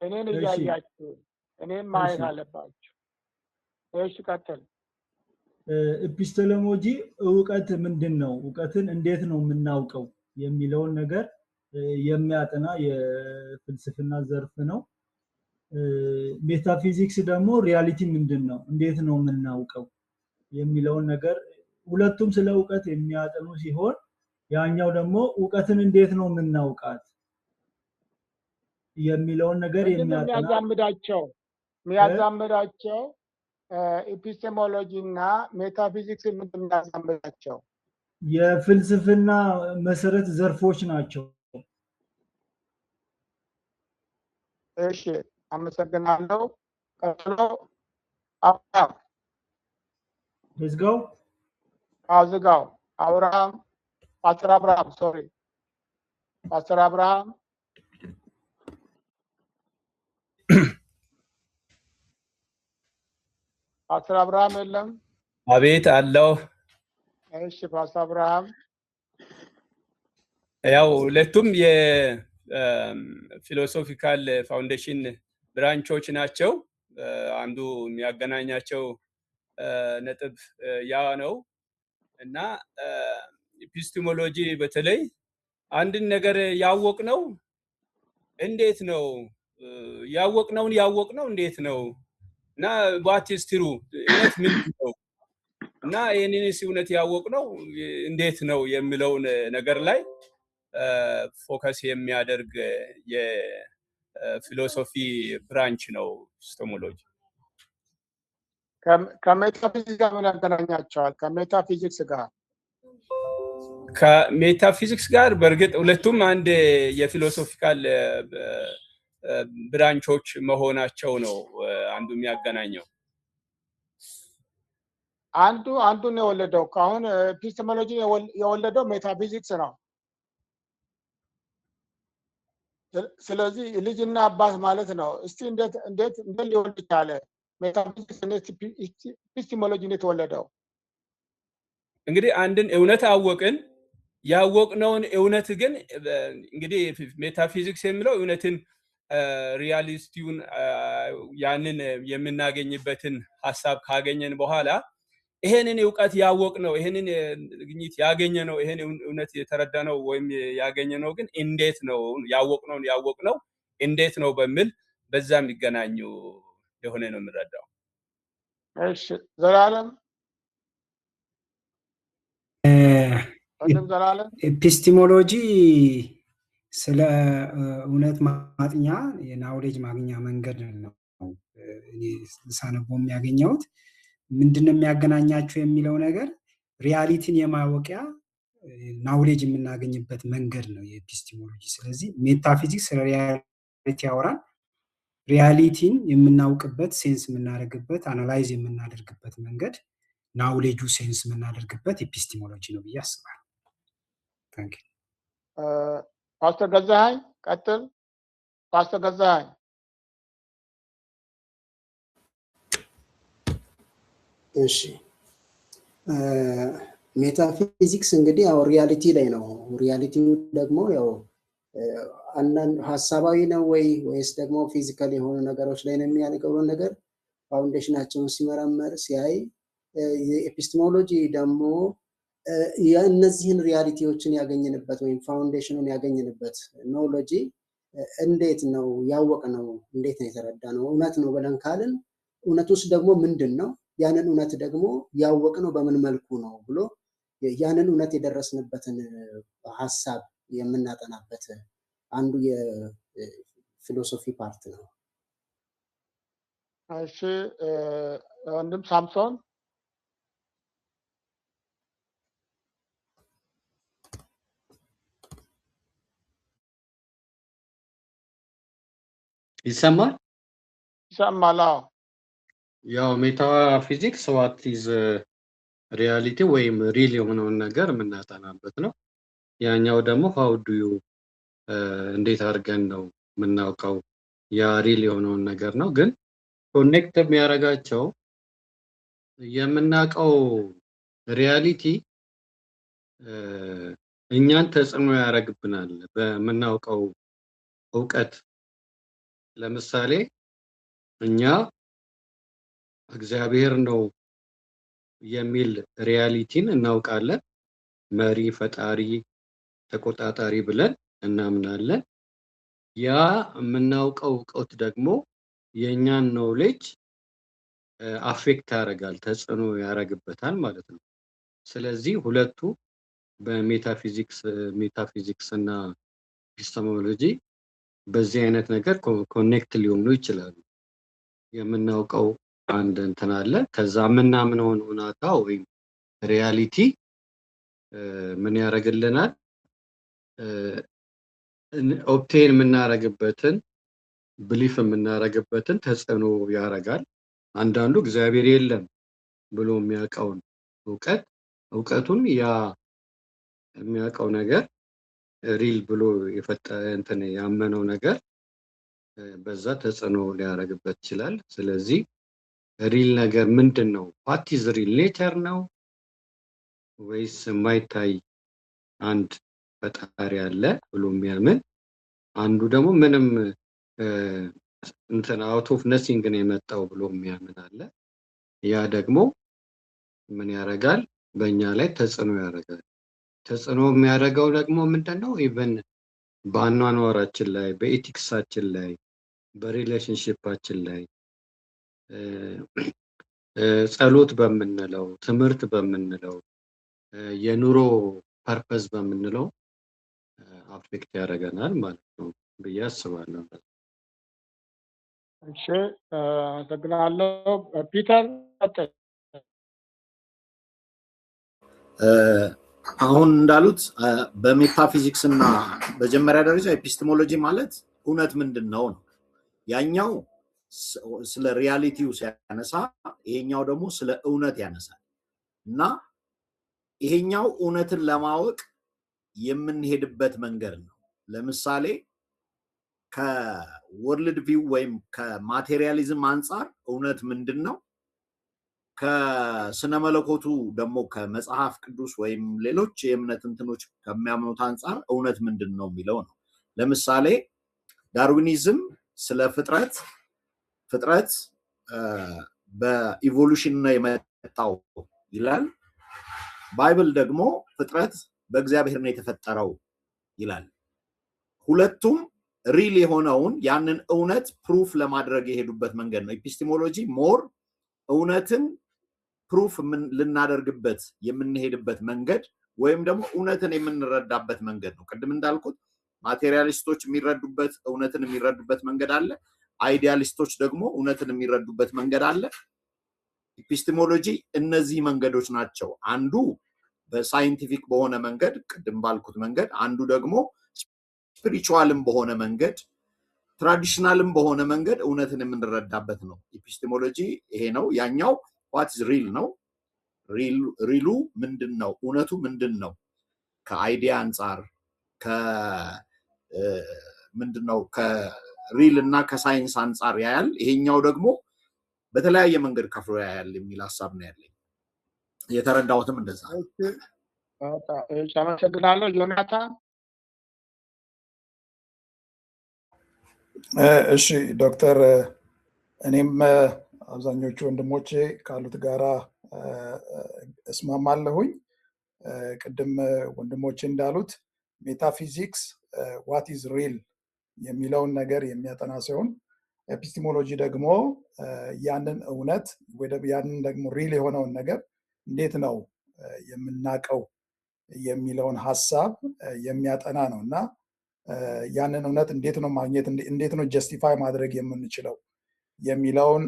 እኔን እያያችሁ እኔን ማየት አለባችሁ። እሺ ቀጥል። ኤፒስቴሞሎጂ እውቀት ምንድን ነው፣ እውቀትን እንዴት ነው የምናውቀው የሚለውን ነገር የሚያጠና የፍልስፍና ዘርፍ ነው። ሜታፊዚክስ ደግሞ ሪያሊቲ ምንድን ነው፣ እንዴት ነው የምናውቀው የሚለውን ነገር፣ ሁለቱም ስለ እውቀት የሚያጠኑ ሲሆን ያኛው ደግሞ እውቀትን እንዴት ነው የምናውቃት የሚለውን ነገር የሚያጠና የሚያዛምዳቸው ኤፒስቴሞሎጂ እና ሜታፊዚክስ ምንድን ነው የሚያዛምዳቸው? የፍልስፍና መሰረት ዘርፎች ናቸው። እሺ አመሰግናለሁ። ቀጥሎ አብርሃም ዝጋው። ዝጋው። አብርሃም ፓስተር አብርሃም ሶሪ ፓስተር አብርሃም ፓስተር አብርሃም የለም? አቤት አለው። እሺ ፓስተር አብርሃም ያው ሁለቱም የፊሎሶፊካል ፋውንዴሽን ብራንቾች ናቸው። አንዱ የሚያገናኛቸው ነጥብ ያ ነው እና ኤፒስቴሞሎጂ በተለይ አንድን ነገር ያወቅነው እንዴት ነው ያወቅነው እንዴት ነው እና what is true እውነት ምንድን ነው እና ይህንንስ እውነት ያወቅነው እንዴት ነው የሚለውን ነገር ላይ ፎከስ የሚያደርግ የፊሎሶፊ ብራንች ነው ኤፒስቴሞሎጂ። ከሜታፊዚክስ ጋር ምን ያገናኛቸዋል? ከሜታፊዚክስ ጋር በእርግጥ ሁለቱም አንድ የፊሎሶፊካል ብራንቾች መሆናቸው ነው አንዱ የሚያገናኘው። አንዱን የወለደው አሁን ኤፒስቴሞሎጂ የወለደው ሜታፊዚክስ ነው። ስለዚህ ልጅና አባት ማለት ነው። እስቲ እንዴት ሊወልድ ቻለ? ሜታፊዚክስ ኤፒስቴሞሎጂ እንዴት ወለደው? እንግዲህ አንድን እውነት አወቅን። ያወቅነውን እውነት ግን እንግዲህ ሜታፊዚክስ የሚለው እውነትን ሪያሊቲውን ያንን የምናገኝበትን ሀሳብ ካገኘን በኋላ ይሄንን እውቀት ያወቅነው ይሄንን ግኝት ያገኘነው ይሄን እውነት የተረዳነው ወይም ያገኘነው ግን እንዴት ነው ያወቅነው እንዴት ነው በሚል በዛ የሚገናኙ የሆነ ነው የምንረዳው። እሺ ዘላለም ኤፒስቴሞሎጂ ስለ እውነት ማጥኛ የናውሌጅ ማግኛ መንገድ ነው። እኔ ሳነበው የሚያገኘውት ምንድነው የሚያገናኛቸው የሚለው ነገር ሪያሊቲን የማወቂያ ናውሌጅ የምናገኝበት መንገድ ነው የኤፒስቲሞሎጂ። ስለዚህ ሜታፊዚክስ ሪያሊቲ ያወራል። ሪያሊቲን የምናውቅበት ሴንስ የምናደርግበት አናላይዝ የምናደርግበት መንገድ ናውሌጁ ሴንስ የምናደርግበት ኤፒስቲሞሎጂ ነው ብዬ አስባለሁ። ታንክ ዩ ፓስተር ገዛኸኝ ቀጥል። ፓስተር ገዛኸኝ። እሺ ሜታፊዚክስ እንግዲህ ያው ሪያሊቲ ላይ ነው። ሪያሊቲው ደግሞ ያው አንዳንድ ሀሳባዊ ነው ወይስ ደግሞ ፊዚካል የሆኑ ነገሮች ላይ ነው የሚያነገበው ነገር ፋውንዴሽናቸውን ሲመረመር ሲያይ የኤፒስቴሞሎጂ ደግሞ የእነዚህን ሪያሊቲዎችን ያገኘንበት ወይም ፋውንዴሽኑን ያገኘንበት ኖሎጂ እንዴት ነው ያወቅ ነው እንዴት ነው የተረዳ ነው እውነት ነው ብለን ካልን እውነት ውስጥ ደግሞ ምንድን ነው ያንን እውነት ደግሞ ያወቅ ነው በምን መልኩ ነው ብሎ ያንን እውነት የደረስንበትን ሐሳብ የምናጠናበት አንዱ የፊሎሶፊ ፓርት ነው። እሺ ወንድም ሳምሶን። ይሰማል? ይሰማል። ያው ሜታፊዚክስ ዋት ኢዝ ሪያሊቲ ወይም ሪል የሆነውን ነገር የምናጠናበት ነው። ያኛው ደግሞ ሃው ዱ ዩ እንዴት አድርገን ነው የምናውቀው ያ ሪል የሆነውን ነገር ነው። ግን ኮኔክት የሚያደርጋቸው የምናውቀው ሪያሊቲ እኛን ተጽዕኖ ያደርግብናል በምናውቀው እውቀት። ለምሳሌ እኛ እግዚአብሔር ነው የሚል ሪያሊቲን እናውቃለን። መሪ፣ ፈጣሪ፣ ተቆጣጣሪ ብለን እናምናለን። ያ የምናውቀው እውቀት ደግሞ የእኛን ኖሌጅ አፌክት ያደርጋል፣ ተጽዕኖ ያደርግበታል ማለት ነው። ስለዚህ ሁለቱ በሜታፊዚክስ እና ኤፒስቴሞሎጂ በዚህ አይነት ነገር ኮኔክት ሊሆኑ ይችላሉ። የምናውቀው አንድ እንትን አለ፣ ከዛ የምናምነውን እውነታ ወይም ሪያሊቲ ምን ያደርግልናል? ኦብቴን የምናደርግበትን ብሊፍ የምናደርግበትን ተጽዕኖ ያደርጋል። አንዳንዱ እግዚአብሔር የለም ብሎ የሚያውቀውን እውቀቱን ያ የሚያውቀው ነገር ሪል ብሎ እንትን ያመነው ነገር በዛ ተጽዕኖ ሊያደርግበት ይችላል። ስለዚህ ሪል ነገር ምንድን ነው? ዋት ኢዝ ሪል ኔቸር ነው ወይስ የማይታይ አንድ ፈጣሪ አለ ብሎ የሚያምን፣ አንዱ ደግሞ ምንም እንትን አውት ኦፍ ነሲንግ ነው የመጣው ብሎ የሚያምን አለ። ያ ደግሞ ምን ያደርጋል? በእኛ ላይ ተጽዕኖ ያደርጋል። ተጽዕኖ የሚያደርገው ደግሞ ምንድን ነው? ኢቨን በአኗኗራችን ላይ፣ በኤቲክሳችን ላይ፣ በሪሌሽንሽፓችን ላይ፣ ጸሎት በምንለው፣ ትምህርት በምንለው፣ የኑሮ ፐርፐዝ በምንለው አፌክት ያደርገናል ማለት ነው ብዬ አስባለሁ። እሺ አመሰግናለሁ። ፒተር ቀጥል። አሁን እንዳሉት በሜታፊዚክስ እና መጀመሪያ ደረጃ ኤፒስቴሞሎጂ ማለት እውነት ምንድን ነው ነው። ያኛው ስለ ሪያሊቲው ሲያነሳ፣ ይሄኛው ደግሞ ስለ እውነት ያነሳል እና ይሄኛው እውነትን ለማወቅ የምንሄድበት መንገድ ነው። ለምሳሌ ከወርልድ ቪው ወይም ከማቴሪያሊዝም አንጻር እውነት ምንድን ነው? ከስነ መለኮቱ ደግሞ ከመጽሐፍ ቅዱስ ወይም ሌሎች የእምነት እንትኖች ከሚያምኑት አንጻር እውነት ምንድን ነው የሚለው ነው። ለምሳሌ ዳርዊኒዝም ስለ ፍጥረት በኢቮሉሽን ነው የመጣው ይላል። ባይብል ደግሞ ፍጥረት በእግዚአብሔር ነው የተፈጠረው ይላል። ሁለቱም ሪል የሆነውን ያንን እውነት ፕሩፍ ለማድረግ የሄዱበት መንገድ ነው። ኤፒስቴሞሎጂ ሞር እውነትን ፕሩፍ ልናደርግበት የምንሄድበት መንገድ ወይም ደግሞ እውነትን የምንረዳበት መንገድ ነው። ቅድም እንዳልኩት ማቴሪያሊስቶች የሚረዱበት እውነትን የሚረዱበት መንገድ አለ። አይዲያሊስቶች ደግሞ እውነትን የሚረዱበት መንገድ አለ። ኤፒስቴሞሎጂ እነዚህ መንገዶች ናቸው። አንዱ በሳይንቲፊክ በሆነ መንገድ ቅድም ባልኩት መንገድ፣ አንዱ ደግሞ ስፒሪቹዋልም በሆነ መንገድ፣ ትራዲሽናልም በሆነ መንገድ እውነትን የምንረዳበት ነው። ኤፒስቴሞሎጂ ይሄ ነው። ያኛው ዋት ኢዝ ሪል ነው። ሪሉ ምንድን ነው? እውነቱ ምንድን ነው? ከአይዲያ አንጻር ምንድነው ከሪል እና ከሳይንስ አንጻር ያያል። ይሄኛው ደግሞ በተለያየ መንገድ ከፍሎ ያያል የሚል ሀሳብ ነው ያለኝ። የተረዳሁትም እንደዛ ነው። አመሰግናለሁ። ዮናታን። እሺ ዶክተር፣ እኔም አብዛኞቹ ወንድሞቼ ካሉት ጋራ እስማማለሁኝ። ቅድም ወንድሞቼ እንዳሉት ሜታፊዚክስ ዋት ኢዝ ሪል የሚለውን ነገር የሚያጠና ሲሆን ኤፒስቲሞሎጂ ደግሞ ያንን እውነት ያንን ደግሞ ሪል የሆነውን ነገር እንዴት ነው የምናውቀው የሚለውን ሀሳብ የሚያጠና ነው እና ያንን እውነት እንዴት ነው ማግኘት፣ እንዴት ነው ጀስቲፋይ ማድረግ የምንችለው የሚለውን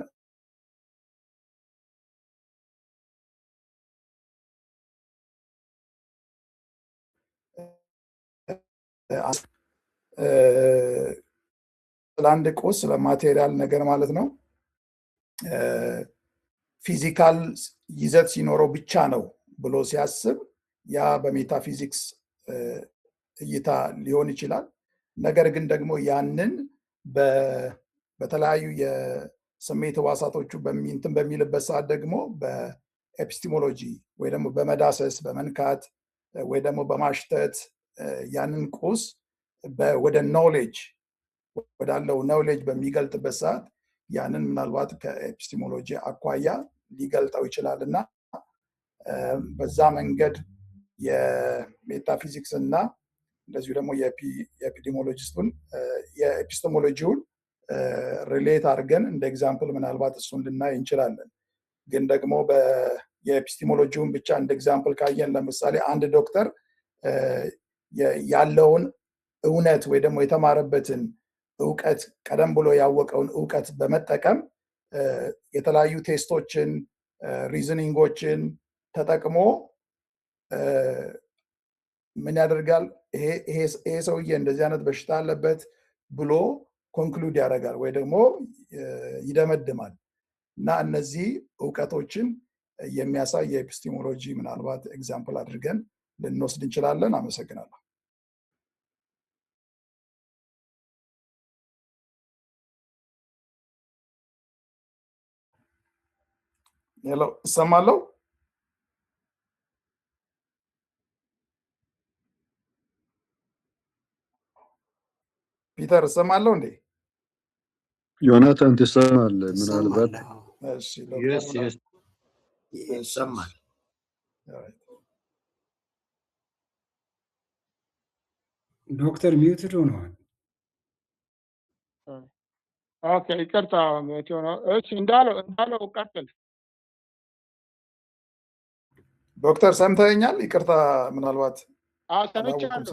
ለአንድ ቁስ ለማቴሪያል ነገር ማለት ነው ፊዚካል ይዘት ሲኖረው ብቻ ነው ብሎ ሲያስብ ያ በሜታፊዚክስ እይታ ሊሆን ይችላል። ነገር ግን ደግሞ ያንን በተለያዩ የስሜት ህዋሳቶቹ እንትን በሚልበት ሰዓት ደግሞ በኤፒስቲሞሎጂ ወይ ደግሞ በመዳሰስ በመንካት ወይ ደግሞ በማሽተት ያንን ቁስ ወደ ኖሌጅ ወዳለው ኖሌጅ በሚገልጥበት ሰዓት ያንን ምናልባት ከኤፒስቲሞሎጂ አኳያ ሊገልጠው ይችላል እና በዛ መንገድ የሜታፊዚክስ እና እንደዚሁ ደግሞ የኤፒዲሞሎጂስቱን የኤፒስቴሞሎጂውን ሪሌት አድርገን እንደ ኤግዛምፕል ምናልባት እሱን ልናይ እንችላለን። ግን ደግሞ የኤፒስቴሞሎጂውን ብቻ እንደ ኤግዛምፕል ካየን ለምሳሌ አንድ ዶክተር ያለውን እውነት ወይ ደግሞ የተማረበትን እውቀት ቀደም ብሎ ያወቀውን እውቀት በመጠቀም የተለያዩ ቴስቶችን ሪዝኒንጎችን ተጠቅሞ ምን ያደርጋል? ይሄ ሰውዬ እንደዚህ አይነት በሽታ አለበት ብሎ ኮንክሉድ ያደርጋል ወይ ደግሞ ይደመድማል። እና እነዚህ እውቀቶችን የሚያሳይ የኤፒስቴሞሎጂ ምናልባት ኤግዛምፕል አድርገን ልንወስድ እንችላለን። አመሰግናለሁ። ሄሎ፣ እሰማለሁ? ፒተር እሰማለሁ እንዴ? ዮናታን ትሰማለህ? ምናልባት ይሰማል። ዶክተር ሚውትድ ሆነዋል። ኦኬ፣ ይቅርታ። እሺ፣ እንዳለው ቀጥል። ዶክተር ሰምተኛል? ይቅርታ ምናልባት ሰምቻለሁ።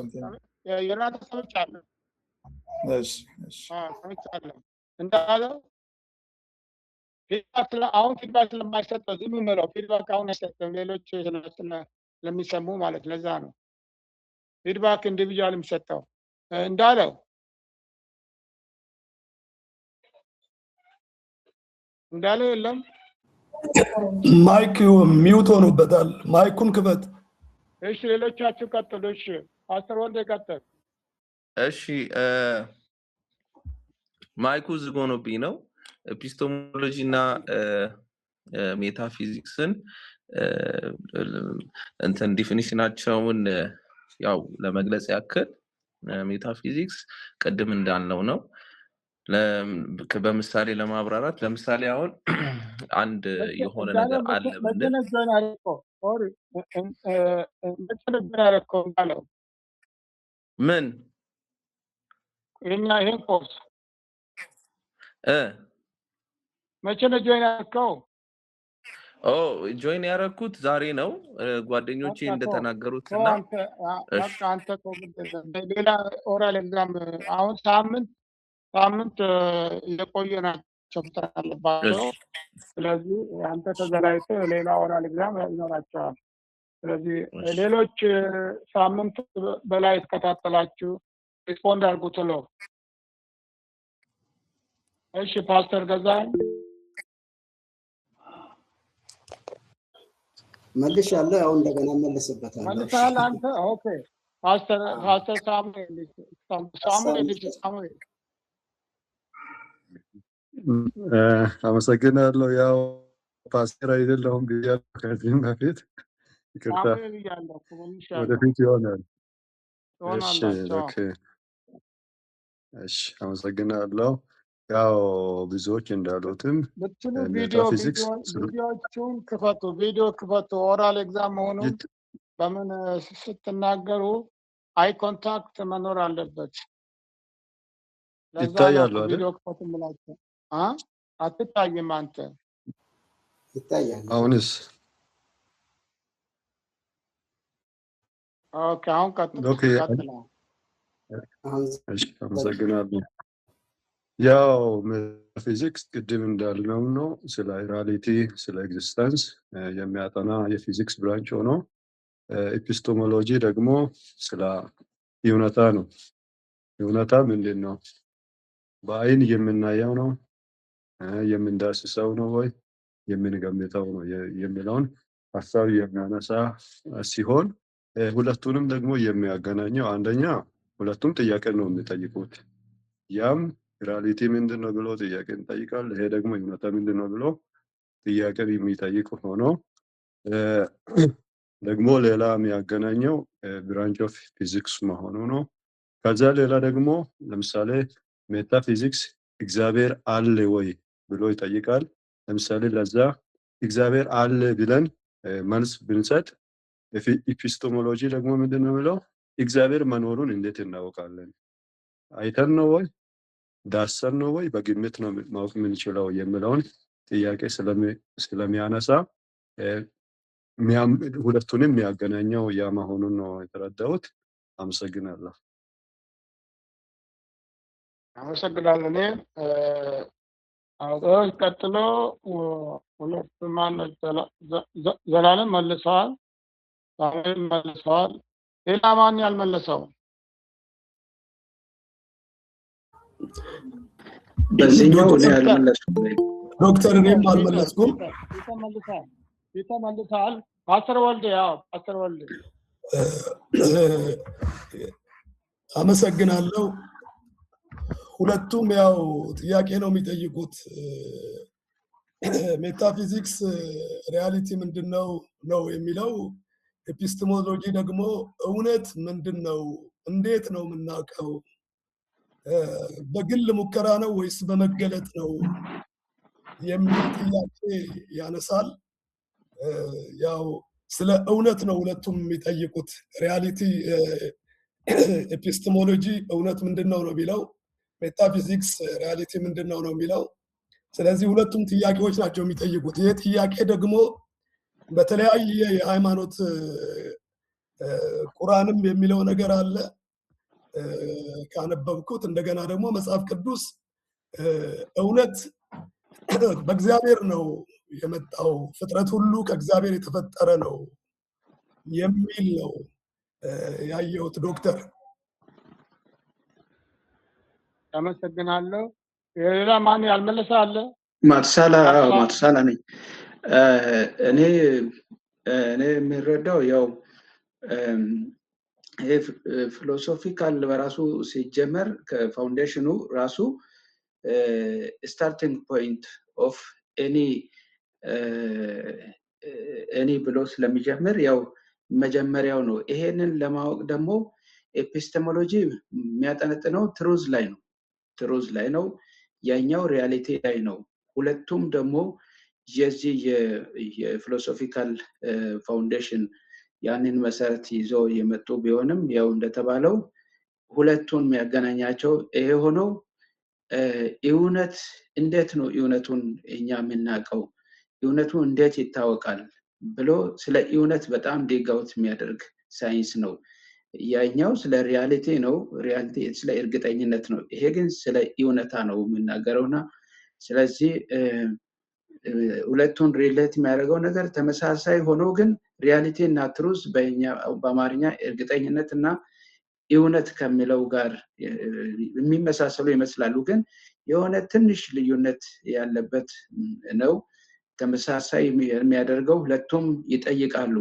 ዮናታን ሰምቻለሁ። እሺ ሰምቻለሁ እንዳለው አሁን ፊድባክ ስለማይሰጠው ዝም ብለው ፊድባክ አሁን አይሰጥም። ሌሎች ስለሚሰሙ ማለት ለዛ ነው ፊድባክ ኢንዲቪጁዋል የሚሰጠው እንዳለው የለም። ማይክ ሚውት ሆኖበታል። ማይኩን ክፈት። እሺ፣ ሌሎቻችሁ ቀጥሉ። እሺ፣ ፓስተር ወልደ ቀጥል። እሺ፣ ማይኩ ዝግ ሆኖብኝ ነው። ኤፒስቴሞሎጂ እና ሜታፊዚክስን እንትን ዲፊኒሽናቸውን ያው ለመግለጽ ያክል ሜታፊዚክስ ቅድም እንዳልነው ነው። በምሳሌ ለማብራራት ለምሳሌ አሁን አንድ የሆነ ነገር አለ ብንል ምን ይሄን ኮርስ መቼ ነው ጆይን ያደረከው? ጆይን ያደረኩት ዛሬ ነው። ጓደኞቼ እንደተናገሩት እና አንተ ሌላ ኦራል ኤግዛም አሁን ሳምንት የቆየ ናቸው አለባቸው። ስለዚህ አንተ ተዘጋጅተህ ሌላ ኦራል ኤግዛም ይኖራቸዋል። ስለዚህ ሌሎች ሳምንት በላይ ተከታተላችሁ ሪስፖንድ አድርጉ ቶሎ። እሺ ፓስተር ገዛኝ መልሻለሁ። ያው እንደገና መልስበታለሁ። መልሰሃል አንተ? ኦኬ ፓስተር ሳሙኤል አመሰግናለሁ። ያው ፓስተር አይደለሁም ብያለሁ ከዚህም በፊት ይቅርታ፣ ሳሙኤል እያለሁ ወደፊት ይሆናል። እሺ ትሆናላችሁ። ኦኬ፣ እሺ አመሰግናለሁ። ያው ብዙዎች እንዳሉትም ብትሉ ሜታፊዚክስ ቪዲዮዎቹን ክፈቱ፣ ቪዲዮ ክፈቱ። ኦራል ኤግዛም መሆኑን በምን ስትናገሩ አይ ኮንታክት መኖር አለበት። ለዛ ይታያሉ ነው አይደል? ቪዲዮ ክፈቱ የምላቸው። አትታይም አንተ። ይታያል። አሁንስ? ኦኬ አሁን ቀጥል። ኦኬ እሺ አመሰግናለሁ። ያው ሜታፊዚክስ ቅድም እንዳልነው ነው ስለ ሪያሊቲ ስለ ኤግዚስተንስ የሚያጠና የፊዚክስ ብራንች ሆኖ ኤፒስቶሞሎጂ ደግሞ ስለ እውነታ ነው። እውነታ ምንድን ነው? በአይን የምናየው ነው? የምንዳስሰው ነው ወይ የምንገምተው ነው የሚለውን ሀሳብ የሚያነሳ ሲሆን ሁለቱንም ደግሞ የሚያገናኘው አንደኛ ሁለቱም ጥያቄ ነው የሚጠይቁት። ያም ሪያሊቲ ምንድን ነው ብሎ ጥያቄ ይጠይቃል። ይሄ ደግሞ እውነታ ምንድን ነው ብሎ ጥያቄ የሚጠይቅ ሆኖ ደግሞ ሌላ የሚያገናኘው ብራንች ኦፍ ፊዚክስ መሆኑ ነው። ከዛ ሌላ ደግሞ ለምሳሌ ሜታፊዚክስ እግዚአብሔር አለ ወይ ብሎ ይጠይቃል። ለምሳሌ ለዛ እግዚአብሔር አለ ብለን መልስ ብንሰጥ ኤፒስቶሞሎጂ ደግሞ ምንድን ነው የሚለው እግዚአብሔር መኖሩን እንዴት እናውቃለን? አይተን ነው ወይ ዳሰን ነው ወይ በግምት ነው ማወቅ የምንችለው የሚለውን ጥያቄ ስለሚያነሳ ሁለቱንም የሚያገናኘው ያ መሆኑን ነው የተረዳሁት። አመሰግናለሁ። አመሰግናለሁ። እኔ ቀጥሎ ሁለት ማነው ዘላለም መልሰዋል፣ ሳሙኤል መልሰዋል። ሌላ ማን ያልመለሰው? በዚህኛው እኔ ያልመለስኩም። ዶክተር እኔም አልመለስኩም። ይተመልሳል። ፓስተር ወልዴ ያው ፓስተር ወልዴ አመሰግናለሁ። ሁለቱም ያው ጥያቄ ነው የሚጠይቁት። ሜታፊዚክስ ሪያሊቲ ምንድን ነው ነው የሚለው፣ ኤፒስቴሞሎጂ ደግሞ እውነት ምንድን ነው፣ እንዴት ነው የምናውቀው፣ በግል ሙከራ ነው ወይስ በመገለጥ ነው የሚል ጥያቄ ያነሳል። ያው ስለ እውነት ነው ሁለቱም የሚጠይቁት። ሪያሊቲ ኤፒስቴሞሎጂ እውነት ምንድን ነው ነው የሚለው፣ ሜታፊዚክስ ሪያሊቲ ምንድን ነው ነው የሚለው። ስለዚህ ሁለቱም ጥያቄዎች ናቸው የሚጠይቁት። ይህ ጥያቄ ደግሞ በተለያየ የሃይማኖት ቁርአንም የሚለው ነገር አለ ካነበብኩት። እንደገና ደግሞ መጽሐፍ ቅዱስ እውነት በእግዚአብሔር ነው የመጣው፣ ፍጥረት ሁሉ ከእግዚአብሔር የተፈጠረ ነው የሚል ነው ያየሁት። ዶክተር አመሰግናለሁ። ሌላ ማን ያልመለሰ አለ? ማትሳላ ነኝ። እኔ የሚረዳው ያው ይሄ ፊሎሶፊካል በራሱ ሲጀመር ከፋውንዴሽኑ ራሱ ስታርቲንግ ፖይንት ኦፍ ኤኒ ብሎ ስለሚጀምር ያው መጀመሪያው ነው። ይሄንን ለማወቅ ደግሞ ኤፒስቴሞሎጂ የሚያጠነጥነው ትሩዝ ላይ ነው፣ ያኛው ሪያሊቲ ላይ ነው። ሁለቱም ደግሞ የዚህ የፊሎሶፊካል ፋውንዴሽን ያንን መሰረት ይዞ የመጡ ቢሆንም ያው እንደተባለው ሁለቱን የሚያገናኛቸው ይሄ ሆነው እውነት እንዴት ነው እውነቱን እኛ የምናውቀው፣ እውነቱ እንዴት ይታወቃል ብሎ ስለ እውነት በጣም ዲጋውት የሚያደርግ ሳይንስ ነው። ያኛው ስለ ሪያሊቲ ነው፣ ሪያሊቲ ስለ እርግጠኝነት ነው። ይሄ ግን ስለ እውነታ ነው የምናገረውና ስለዚህ ሁለቱን ሪሌት የሚያደርገው ነገር ተመሳሳይ ሆኖ ግን ሪያሊቲ እና ትሩዝ በእኛ በአማርኛ እርግጠኝነት እና እውነት ከሚለው ጋር የሚመሳሰሉ ይመስላሉ፣ ግን የሆነ ትንሽ ልዩነት ያለበት ነው። ተመሳሳይ የሚያደርገው ሁለቱም ይጠይቃሉ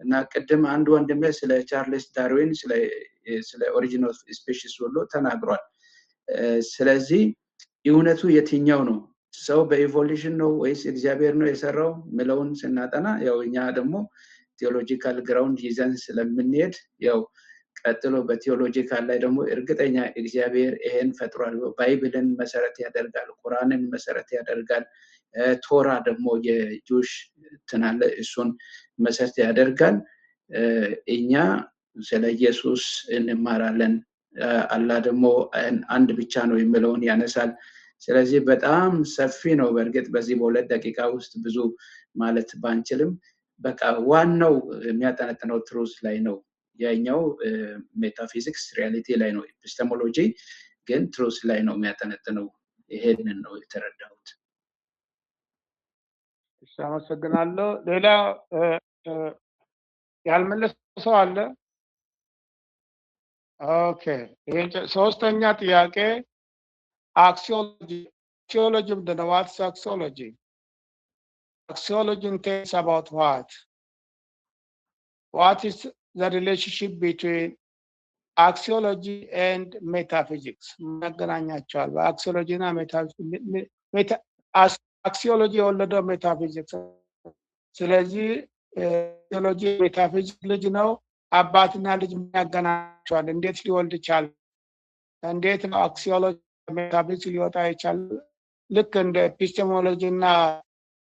እና ቅድም አንድ ወንድሜ ስለ ቻርልስ ዳርዊን ስለ ኦሪጂን ኦፍ ስፔሺስ ሁሉ ተናግሯል። ስለዚህ እውነቱ የትኛው ነው? ሰው በኢቮሉሽን ነው ወይስ እግዚአብሔር ነው የሰራው ምለውን ስናጠና ያው እኛ ደግሞ ቴዎሎጂካል ግራውንድ ይዘን ስለምንሄድ ያው ቀጥሎ በቴዎሎጂካል ላይ ደግሞ እርግጠኛ እግዚአብሔር ይሄን ፈጥሯል፣ ባይብልን መሰረት ያደርጋል፣ ቁርአንን መሰረት ያደርጋል፣ ቶራ ደግሞ የጁሽ ትናለ እሱን መሰረት ያደርጋል። እኛ ስለ ኢየሱስ እንማራለን፣ አላህ ደግሞ አንድ ብቻ ነው የሚለውን ያነሳል። ስለዚህ በጣም ሰፊ ነው። በእርግጥ በዚህ በሁለት ደቂቃ ውስጥ ብዙ ማለት ባንችልም በቃ ዋናው የሚያጠነጥነው ትሩዝ ላይ ነው። ያኛው ሜታፊዚክስ ሪያሊቲ ላይ ነው፣ ኤፒስተሞሎጂ ግን ትሩዝ ላይ ነው የሚያጠነጥነው። ይሄንን ነው የተረዳሁት። እሺ፣ አመሰግናለሁ። ሌላ ያልመለሰ ሰው አለ? ኦኬ፣ ይሄን ሶስተኛ ጥያቄ አክሲዮሎጂ ምንድን ነው? ዋትስ አክሲዮሎጂ? አክሲዮሎጂ ቴልስ አባውት what is the relationship between axiology and metaphysics? መገናኛቸዋል በአክሲዮሎጂ እና አክሲዮሎጂ የወለደው ሜታፊዚክስ። ስለዚህ አክሲዮሎጂ ሜታፊዚክስ ልጅ ነው። አባትና ልጅ የሚያገናኛቸዋል። እንዴት ሊወልድ ይቻል? እንዴት ነው አክሲዮሎጂ ሜታፊዚክስ ሊወጣ ይቻል? ልክ እንደ ኤፒስቴሞሎጂ እና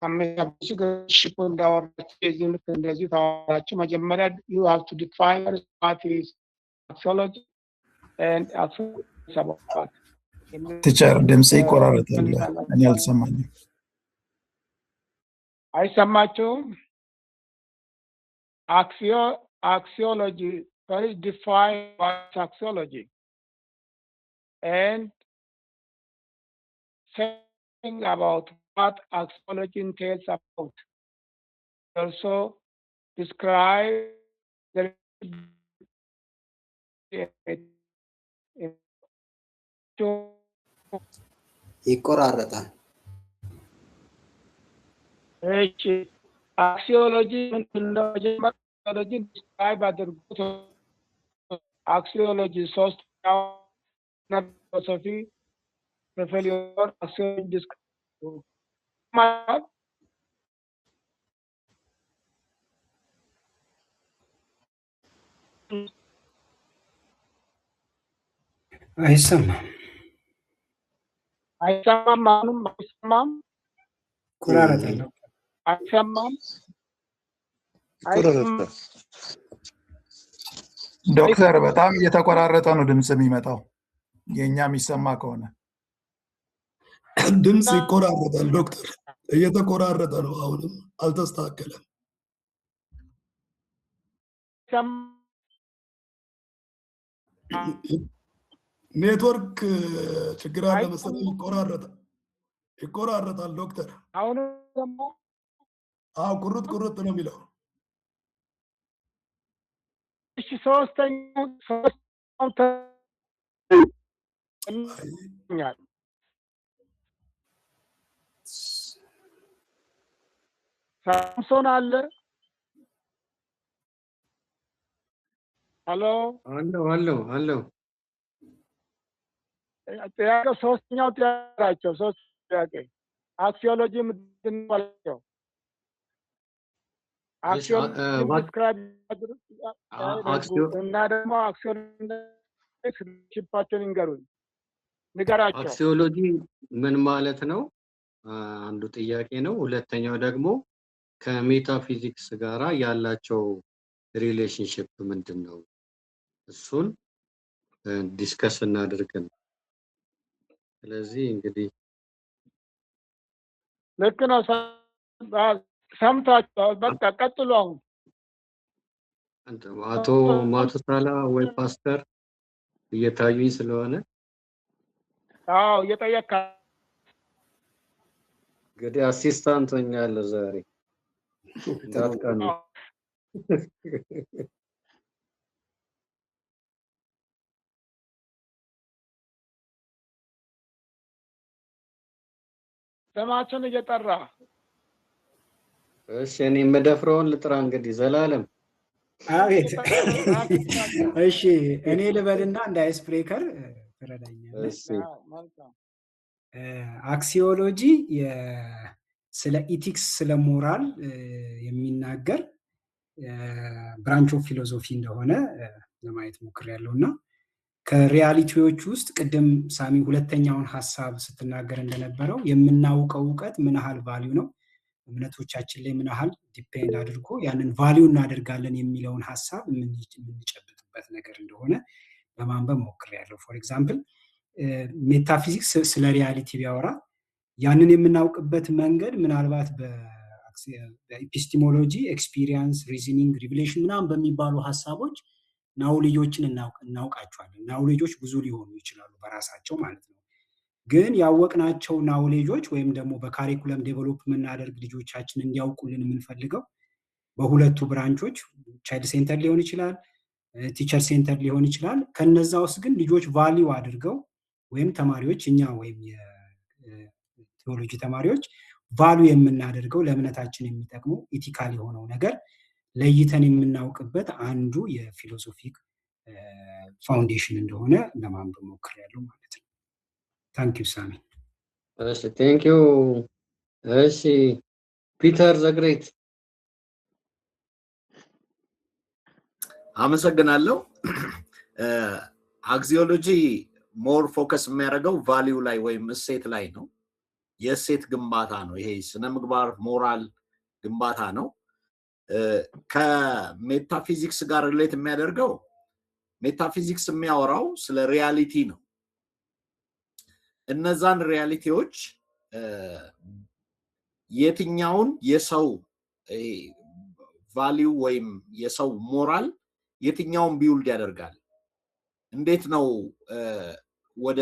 ሜታፊዚክስ እንዳወራችሁ የዚህ ልክ እንደዚህ ታወራችሁ። መጀመሪያ you have to define what is axiology and axiology. ቲቸር ድምጽ ይቆራረጣል፣ እኔ አልሰማኝም። አይሰማችሁም? Axiology, first define what axiology and saying about what axiology entails about. Also describe the ይቆራረጣል። እሺ፣ አክሲዮሎጂ ምንድነው? መጀመሪያ አክሲዮሎጂ ዲስክራይብ አድርጉት። አክሲዮሎጂ ሶስተኛው ፊሎሶፊ ክፍል የሆነ አክሲዮሎጂ ዲስክራይብ ማለት አይሰማም። አይሰማም። አሁንም አይሰማም። ይቆራረጣል። አይሰማም። ይቆራረጣል። ዶክተር በጣም እየተቆራረጠ ነው ድምጽ የሚመጣው። የኛ የሚሰማ ከሆነ ድምጽ ይቆራረጣል ዶክተር፣ እየተቆራረጠ ነው። አሁንም አልተስተካከለም። ኔትወርክ ችግር አለ መሰለኝ። ይቆራረጣል ዶክተር። አሁን ደግሞ ቁርጥ ቁርጥ ነው የሚለው። እሺ፣ ሶስተኛው ሳምሶን አለ? ሄሎ፣ አለው። ጥያቄው ሶስተኛው ጥያቄ ሶስት ጥያቄ አክሲዮሎጂ ምንድን ነው አላቸው? አክሲዮሎጂ ዲስክራይብ እና ደግሞ አክሲዮሎጂፓቸውን ንገሩኝ፣ ንገራቸው። አክሲዮሎጂ ምን ማለት ነው? አንዱ ጥያቄ ነው። ሁለተኛው ደግሞ ከሜታፊዚክስ ጋራ ያላቸው ሪሌሽንሽፕ ምንድን ነው? እሱን ዲስከስ እናድርግ ነው። ስለዚህ እንግዲህ ልክ ነው፣ ሰምታችኋል። በቃ ቀጥሉ። አሁን አቶ ማቱሳላ ወይ ፓስተር እየታዩኝ ስለሆነ እየጠየካ እንግዲህ አሲስታንት ሆኛለሁ ዛሬ እንዳትቀኑ። ስማችን እየጠራ እሺ እኔ የምደፍረውን ልጥራ እንግዲህ ዘላለም አቤት እሺ እኔ ልበልና እንደ አይስ ብሬከር ትረዳኛለህ እሺ አክሲዮሎጂ ስለ ኢቲክስ ስለ ሞራል የሚናገር ብራንች ኦፍ ፊሎሶፊ እንደሆነ ለማየት ሞክሬያለሁ እና ከሪያሊቲዎች ውስጥ ቅድም ሳሚ ሁለተኛውን ሀሳብ ስትናገር እንደነበረው የምናውቀው እውቀት ምን ያህል ቫልዩ ነው እምነቶቻችን ላይ ምን ያህል ዲፔንድ አድርጎ ያንን ቫልዩ እናደርጋለን የሚለውን ሀሳብ የምንጨብጥበት ነገር እንደሆነ ለማንበብ ሞክሬያለሁ። ፎር ኤግዛምፕል ሜታፊዚክስ ስለ ሪያሊቲ ቢያወራ ያንን የምናውቅበት መንገድ ምናልባት በኤፒስቲሞሎጂ ኤክስፒሪየንስ ሪዝኒንግ ሪቪሌሽን ምናምን በሚባሉ ሀሳቦች ናውሌጆችን እናውቃቸዋለን። ናውሌጆች ብዙ ሊሆኑ ይችላሉ በራሳቸው ማለት ነው። ግን ያወቅናቸው ናውሌጆች ወይም ደግሞ በካሪኩለም ዴቨሎፕ የምናደርግ ልጆቻችን እንዲያውቁልን የምንፈልገው በሁለቱ ብራንቾች ቻይልድ ሴንተር ሊሆን ይችላል፣ ቲቸር ሴንተር ሊሆን ይችላል። ከነዛ ውስጥ ግን ልጆች ቫሊዩ አድርገው ወይም ተማሪዎች እኛ ወይም የቴዎሎጂ ተማሪዎች ቫሊዩ የምናደርገው ለእምነታችን የሚጠቅመው ኢቲካል የሆነው ነገር ለይተን የምናውቅበት አንዱ የፊሎሶፊክ ፋውንዴሽን እንደሆነ ለማንበብ ሞክሬያለሁ ማለት ነው። ታንክ ዩ ሳሚ። እሺ ቴንክ ዩ። እሺ ፒተር ዘግሬት አመሰግናለሁ። አክሲዮሎጂ ሞር ፎከስ የሚያደርገው ቫልዩ ላይ ወይም እሴት ላይ ነው። የእሴት ግንባታ ነው። ይሄ ስነ ምግባር ሞራል ግንባታ ነው። ከሜታፊዚክስ ጋር ሪሌት የሚያደርገው ሜታፊዚክስ የሚያወራው ስለ ሪያሊቲ ነው። እነዛን ሪያሊቲዎች የትኛውን የሰው ቫልዩ ወይም የሰው ሞራል የትኛውን ቢውልድ ያደርጋል፣ እንዴት ነው ወደ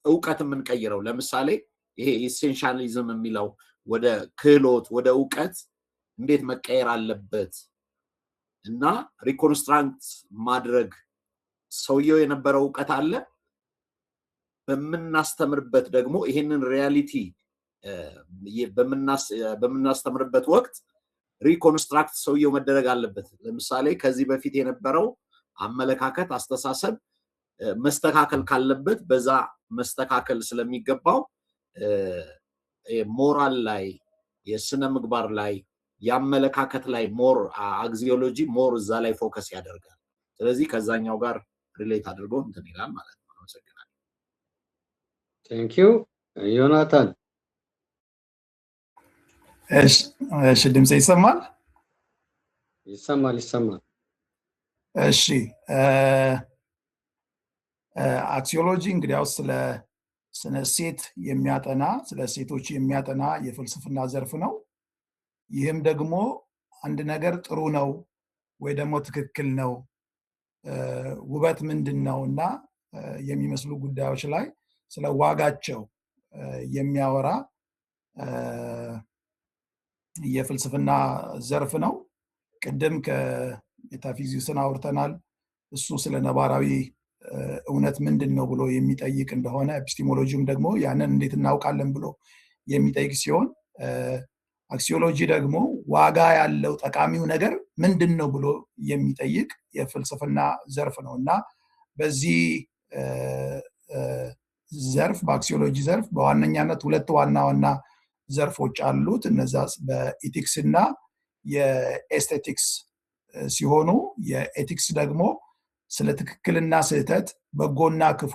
እውቀት የምንቀይረው? ለምሳሌ ይሄ ኢሴንሻሊዝም የሚለው ወደ ክህሎት ወደ እውቀት እንዴት መቀየር አለበት እና ሪኮንስትራክት ማድረግ ሰውየው የነበረው እውቀት አለ በምናስተምርበት ደግሞ ይሄንን ሪያሊቲ በምናስተምርበት ወቅት ሪኮንስትራክት ሰውየው መደረግ አለበት። ለምሳሌ ከዚህ በፊት የነበረው አመለካከት አስተሳሰብ መስተካከል ካለበት በዛ መስተካከል ስለሚገባው ሞራል ላይ የስነ ምግባር ላይ የአመለካከት ላይ ሞር አክሲዮሎጂ ሞር እዛ ላይ ፎከስ ያደርጋል። ስለዚህ ከዛኛው ጋር ሪሌት አድርጎ እንትን ይላል ማለት ነው። አመሰግናለሁ። ቴንክ ዩ ዮናታን። እሺ ድምጼ ይሰማል? ይሰማል። እሺ አክሲዮሎጂ እንግዲያው ስለ ሴት የሚያጠና ስለ ሴቶች የሚያጠና የፍልስፍና ዘርፍ ነው። ይህም ደግሞ አንድ ነገር ጥሩ ነው ወይ ደግሞ ትክክል ነው፣ ውበት ምንድን ነው እና የሚመስሉ ጉዳዮች ላይ ስለ ዋጋቸው የሚያወራ የፍልስፍና ዘርፍ ነው። ቅድም ከሜታፊዚክስን አውርተናል። እሱ ስለ ነባራዊ እውነት ምንድን ነው ብሎ የሚጠይቅ እንደሆነ ኤፒስቲሞሎጂም ደግሞ ያንን እንዴት እናውቃለን ብሎ የሚጠይቅ ሲሆን አክሲዮሎጂ ደግሞ ዋጋ ያለው ጠቃሚው ነገር ምንድን ነው ብሎ የሚጠይቅ የፍልስፍና ዘርፍ ነው እና በዚህ ዘርፍ በአክሲዮሎጂ ዘርፍ በዋነኛነት ሁለት ዋና ዋና ዘርፎች አሉት። እነዛ በኢቲክስ እና የኤስቴቲክስ ሲሆኑ የኤቲክስ ደግሞ ስለ ትክክልና ስህተት፣ በጎና ክፉ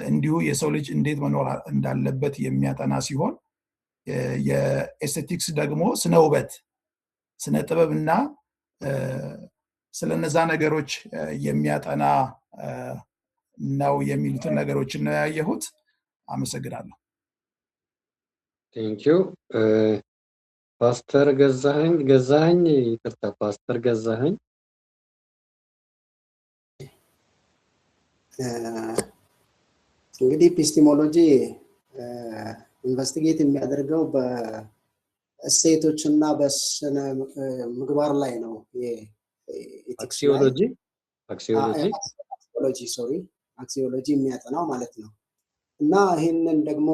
እንዲሁ የሰው ልጅ እንዴት መኖር እንዳለበት የሚያጠና ሲሆን የኤስቴቲክስ ደግሞ ስነ ውበት፣ ስነ ጥበብና ስለነዛ ነገሮች የሚያጠና ነው የሚሉትን ነገሮችን ነው ያየሁት። አመሰግናለሁ። ቴንክ ዩ ፓስተር ገዛኸኝ ይቅርታ፣ ፓስተር ገዛኸኝ። እንግዲህ ኤፒስቲሞሎጂ ኢንቨስቲጌት የሚያደርገው እሴቶችና በስነ ምግባር ላይ ነው። አክሲዮሎጂ አክሲዮሎጂ የሚያጠናው ማለት ነው። እና ይህንን ደግሞ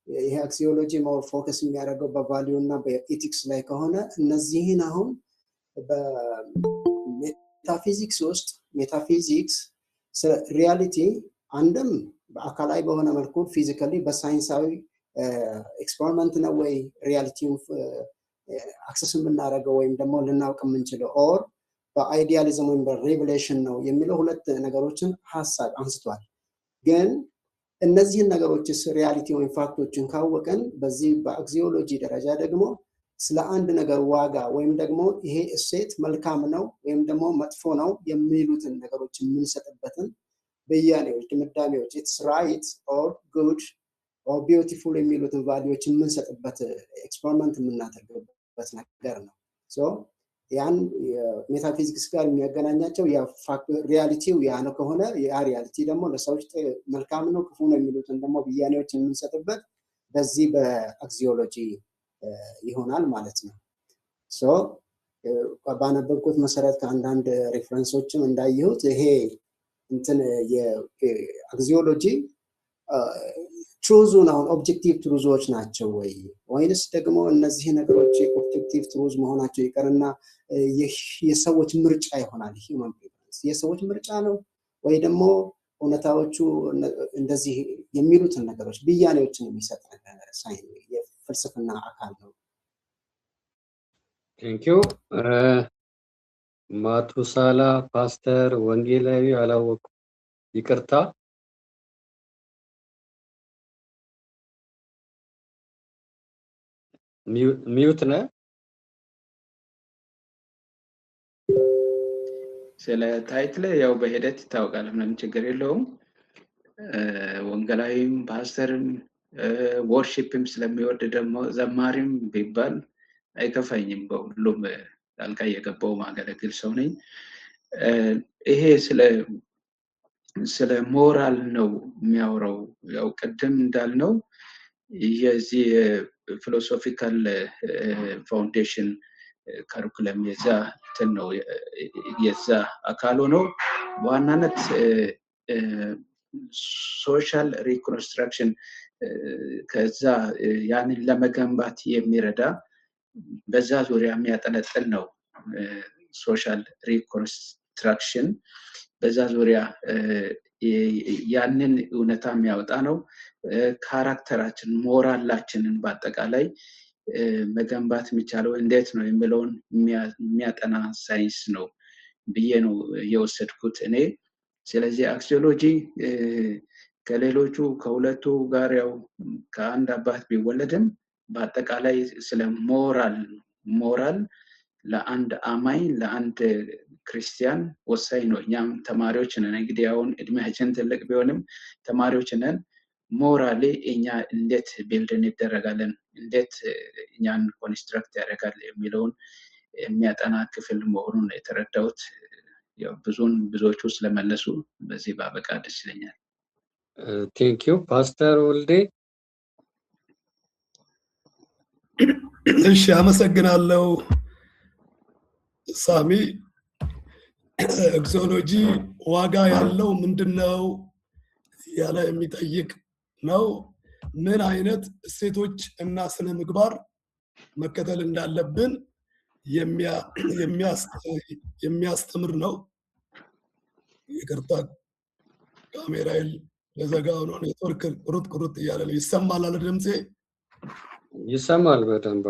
ይሄ አክሲዮሎጂ ፎከስ የሚያደርገው በቫሊዩ እና በኤቲክስ ላይ ከሆነ እነዚህን አሁን በሜታፊዚክስ ውስጥ ሜታፊዚክስ ሪያሊቲ አንድም በአካላዊ በሆነ መልኩ ፊዚካሊ በሳይንሳዊ ኤክስፐሪመንት ነው ወይ ሪያሊቲውን አክሰስ የምናደርገው ወይም ደግሞ ልናውቅ የምንችለው ኦር በአይዲያሊዝም ወይም በሬቨሌሽን ነው የሚለው ሁለት ነገሮችን ሀሳብ አንስቷል። ግን እነዚህን ነገሮችስ ሪያሊቲ ወይም ፋክቶችን ካወቀን በዚህ በአክሲዮሎጂ ደረጃ ደግሞ ስለ አንድ ነገር ዋጋ ወይም ደግሞ ይሄ እሴት መልካም ነው ወይም ደግሞ መጥፎ ነው የሚሉትን ነገሮች የምንሰጥበትን በያኔዎች ድምዳሜዎች ኢትስ ራይት ኦር ጉድ ኦር ቢዩቲፉል የሚሉትን ቫልዩዎች የምንሰጥበት ኤክስፐሪመንት የምናደርግበት ነገር ነው። ሶ ያን ሜታፊዚክስ ጋር የሚያገናኛቸው ሪያሊቲው ያ ነው ከሆነ ያ ሪያሊቲ ደግሞ ለሰዎች መልካም ነው ክፉ ነው የሚሉትን ደግሞ ብያኔዎች የምንሰጥበት በዚህ በአክሲዮሎጂ ይሆናል ማለት ነው። ሶ ባነበብኩት መሰረት ከአንዳንድ ሬፈረንሶችም እንዳየሁት ይሄ እንትን የአክሲዮሎጂ ትሩዙን አሁን ኦብጀክቲቭ ትሩዞች ናቸው ወይ ወይንስ ደግሞ እነዚህ ነገሮች ኦብጀክቲቭ ትሩዝ መሆናቸው ይቀርና የሰዎች ምርጫ ይሆናል? ሂውማን ፕሪፈረንስ የሰዎች ምርጫ ነው ወይ ደግሞ እውነታዎቹ እንደዚህ የሚሉትን ነገሮች ብያኔዎችን የሚሰጥ ሳይንስ የፍልስፍና አካል ነው? ቴንኪዩ ማቱሳላ ፓስተር ወንጌላዊ አላወቁ ይቅርታ ሚዩት ነህ? ስለ ታይትል ያው በሂደት ይታወቃል፣ ምንም ችግር የለውም። ወንጌላዊም ፓስተርም ወርሺፕም ስለሚወድ ደግሞ ዘማሪም ቢባል አይከፋኝም። በሁሉም ጣልቃ እየገባው ማገለግል ሰው ነኝ። ይሄ ስለ ሞራል ነው የሚያወራው። ያው ቅድም እንዳልነው የዚህ ፊሎሶፊካል ፋውንዴሽን ካሪኩለም የዛ እንትን ነው የዛ አካል ሆኖ በዋናነት ሶሻል ሪኮንስትራክሽን ከዛ ያንን ለመገንባት የሚረዳ በዛ ዙሪያ የሚያጠነጥን ነው። ሶሻል ሪኮንስትራክሽን በዛ ዙሪያ ያንን እውነታ የሚያወጣ ነው። ካራክተራችን ሞራላችንን በአጠቃላይ መገንባት የሚቻለው እንዴት ነው የሚለውን የሚያጠና ሳይንስ ነው ብዬ ነው የወሰድኩት እኔ። ስለዚህ አክሲዮሎጂ ከሌሎቹ ከሁለቱ ጋር ያው ከአንድ አባት ቢወለድም በአጠቃላይ ስለ ሞራል ለአንድ አማኝ ለአንድ ክርስቲያን ወሳኝ ነው። እኛም ተማሪዎች ነን እንግዲህ አሁን እድሜያችን ትልቅ ቢሆንም ተማሪዎች ነን። ሞራሊ እኛ እንዴት ቢልድ እንደረጋለን እንዴት እኛን ኮንስትራክት ያደርጋል የሚለውን የሚያጠና ክፍል መሆኑን የተረዳሁት። ያው ብዙዎቹ ስለመለሱ በዚህ ባበቃ ደስ ይለኛል። ቴንኪዩ ፓስተር ወልዴ። እሺ አመሰግናለሁ ሳሚ። አክሲዮሎጂ ዋጋ ያለው ምንድነው ያለ የሚጠይቅ ነው። ምን አይነት እሴቶች እና ስነ ምግባር መከተል እንዳለብን የሚያስተምር ነው። ይቅርታ ካሜራዬ ለዘጋው ነው። ኔትወርክ ቁርጥ እያለ ነው። ይሰማል አለ ድምጼ? ይሰማል በደንብ።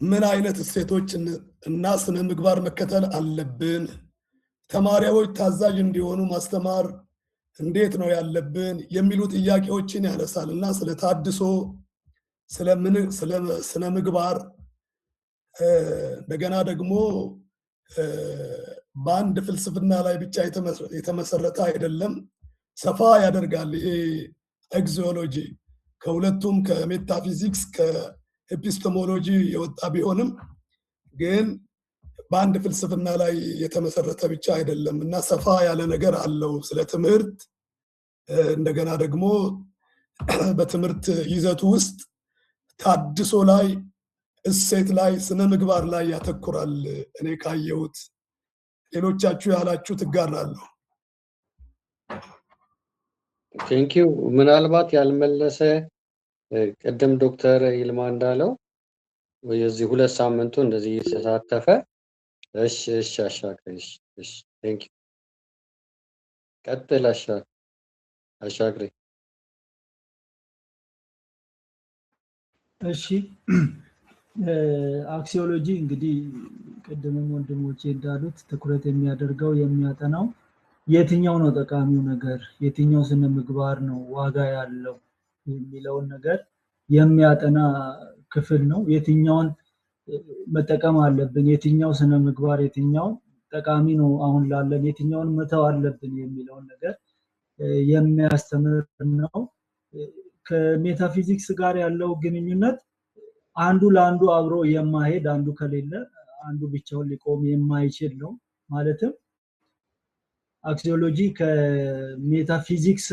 ምን አይነት እሴቶች እና ስነ ምግባር መከተል አለብን? ተማሪዎች ታዛዥ እንዲሆኑ ማስተማር እንዴት ነው ያለብን የሚሉ ጥያቄዎችን ያነሳል እና ስለ ታድሶ ስለ ስነ ምግባር እንደገና ደግሞ በአንድ ፍልስፍና ላይ ብቻ የተመሰረተ አይደለም፣ ሰፋ ያደርጋል። ይሄ አክሲዮሎጂ ከሁለቱም ከሜታፊዚክስ ከኤፒስቴሞሎጂ የወጣ ቢሆንም ግን በአንድ ፍልስፍና ላይ የተመሰረተ ብቻ አይደለም እና ሰፋ ያለ ነገር አለው ስለ ትምህርት እንደገና ደግሞ በትምህርት ይዘቱ ውስጥ ታድሶ ላይ እሴት ላይ ስነ ምግባር ላይ ያተኩራል እኔ ካየሁት ሌሎቻችሁ ያላችሁ ትጋራለሁ ቴንኪዩ ምናልባት ያልመለሰ ቅድም ዶክተር ይልማ እንዳለው የዚህ 2 ሳምንቱ እንደዚህ የተሳተፈ እሺ አሻግሬ እሺ ቴንኪዩ ቀጥል አሻግሬ እሺ አክሲዮሎጂ እንግዲህ ቅድምም ወንድሞቼ እንዳሉት ትኩረት የሚያደርገው የሚያጠናው የትኛው ነው ጠቃሚው ነገር የትኛው ስነ ምግባር ነው ዋጋ ያለው የሚለውን ነገር የሚያጠና ክፍል ነው የትኛውን መጠቀም አለብን የትኛው ስነ ምግባር የትኛው ጠቃሚ ነው አሁን ላለን የትኛውን መተው አለብን የሚለውን ነገር የሚያስተምር ነው ከሜታፊዚክስ ጋር ያለው ግንኙነት አንዱ ለአንዱ አብሮ የማይሄድ አንዱ ከሌለ አንዱ ብቻውን ሊቆም የማይችል ነው ማለትም አክሲዮሎጂ ከሜታፊዚክስ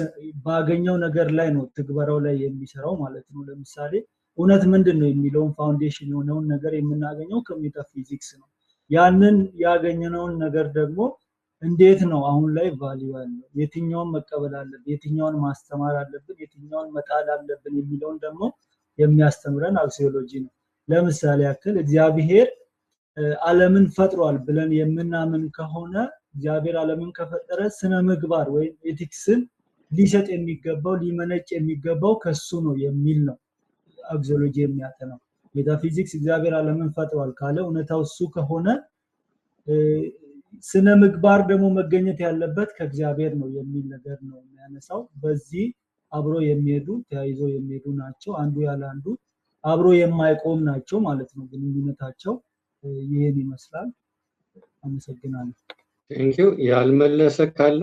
ባገኘው ነገር ላይ ነው ትግበራው ላይ የሚሰራው ማለት ነው ለምሳሌ እውነት ምንድነው የሚለውን ፋውንዴሽን የሆነውን ነገር የምናገኘው ከሜታፊዚክስ ነው ያንን ያገኘነውን ነገር ደግሞ እንዴት ነው አሁን ላይ ቫልዩ ያለው የትኛውን መቀበል አለብን የትኛውን ማስተማር አለብን የትኛውን መጣል አለብን የሚለውን ደግሞ የሚያስተምረን አክሲዮሎጂ ነው ለምሳሌ ያክል እግዚአብሔር ዓለምን ፈጥሯል ብለን የምናምን ከሆነ እግዚአብሔር ዓለምን ከፈጠረ ስነ ምግባር ወይ ኤቲክስን ሊሰጥ የሚገባው ሊመነጭ የሚገባው ከሱ ነው የሚል ነው አክሲዮሎጂ የሚያጠናው ሜታፊዚክስ እግዚአብሔር ዓለምን ፈጥሯል ካለ እውነታው እሱ ከሆነ ስነ ምግባር ደግሞ መገኘት ያለበት ከእግዚአብሔር ነው የሚል ነገር ነው የሚያነሳው በዚህ አብሮ የሚሄዱ ተያይዞ የሚሄዱ ናቸው አንዱ ያለ አንዱ አብሮ የማይቆም ናቸው ማለት ነው ግንኙነታቸው ይሄን ይመስላል አመሰግናለሁ ቴንኪዩ ያልመለሰ ካለ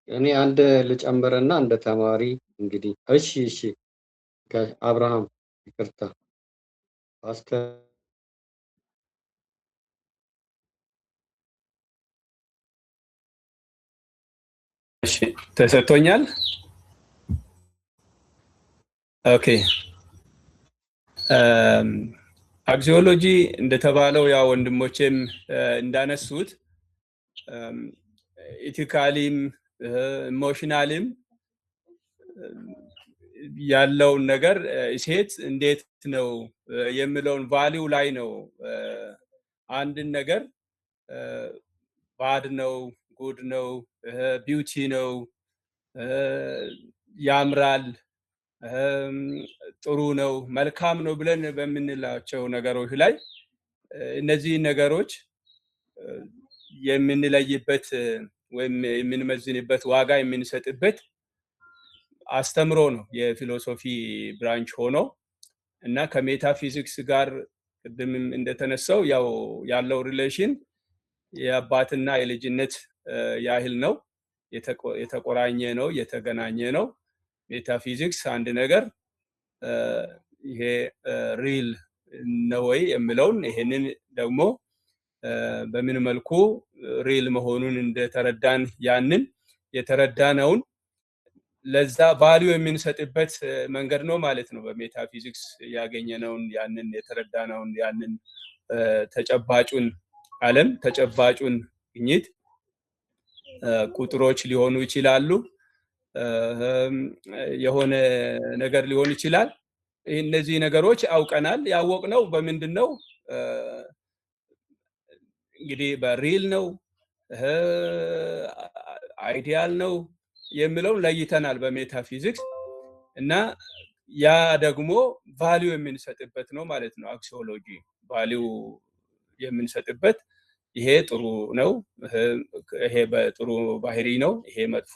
እኔ አንድ ልጨምርና እንደ ተማሪ እንግዲህ እሺ አብርሃም ይቅርታ ፓስተር እሺ ተሰጥቶኛል ኦኬ አክሲዮሎጂ እንደተባለው ያ ወንድሞቼም እንዳነሱት ኢቲካሊም ኢሞሽናሊም ያለውን ነገር ሴት እንዴት ነው የሚለውን ቫልዩ ላይ ነው አንድን ነገር ባድ ነው ጉድ ነው ቢዩቲ ነው ያምራል ጥሩ ነው መልካም ነው ብለን በመንላቸው ነገሮች ላይ እነዚህ ነገሮች የምንለይበት ወይም የምንመዝንበት ዋጋ የምንሰጥበት አስተምሮ ነው የፊሎሶፊ ብራንች ሆኖ እና ከሜታፊዚክስ ጋር ቅድም እንደተነሳው ያው ያለው ሪሌሽን የአባትና የልጅነት ያህል ነው የተቆራኘ ነው የተገናኘ ነው ሜታፊዚክስ አንድ ነገር ይሄ ሪል ነው ወይ የሚለውን ይሄንን ደግሞ በምን መልኩ ሪል መሆኑን እንደተረዳን ያንን የተረዳነውን ለዛ ቫልዩ የምንሰጥበት መንገድ ነው ማለት ነው በሜታፊዚክስ ያገኘነውን ያንን የተረዳነውን ያንን ተጨባጩን ዓለም ተጨባጩን ግኝት ቁጥሮች ሊሆኑ ይችላሉ የሆነ ነገር ሊሆን ይችላል እነዚህ ነገሮች አውቀናል ያወቅነው በምንድነው እንግዲህ በሪል ነው አይዲያል ነው የሚለው ለይተናል በሜታፊዚክስ እና ያ ደግሞ ቫልዩ የምንሰጥበት ነው ማለት ነው አክሲዮሎጂ ቫልዩ የምንሰጥበት ይሄ ጥሩ ነው ይሄ በጥሩ ባህሪ ነው ይሄ መጥፎ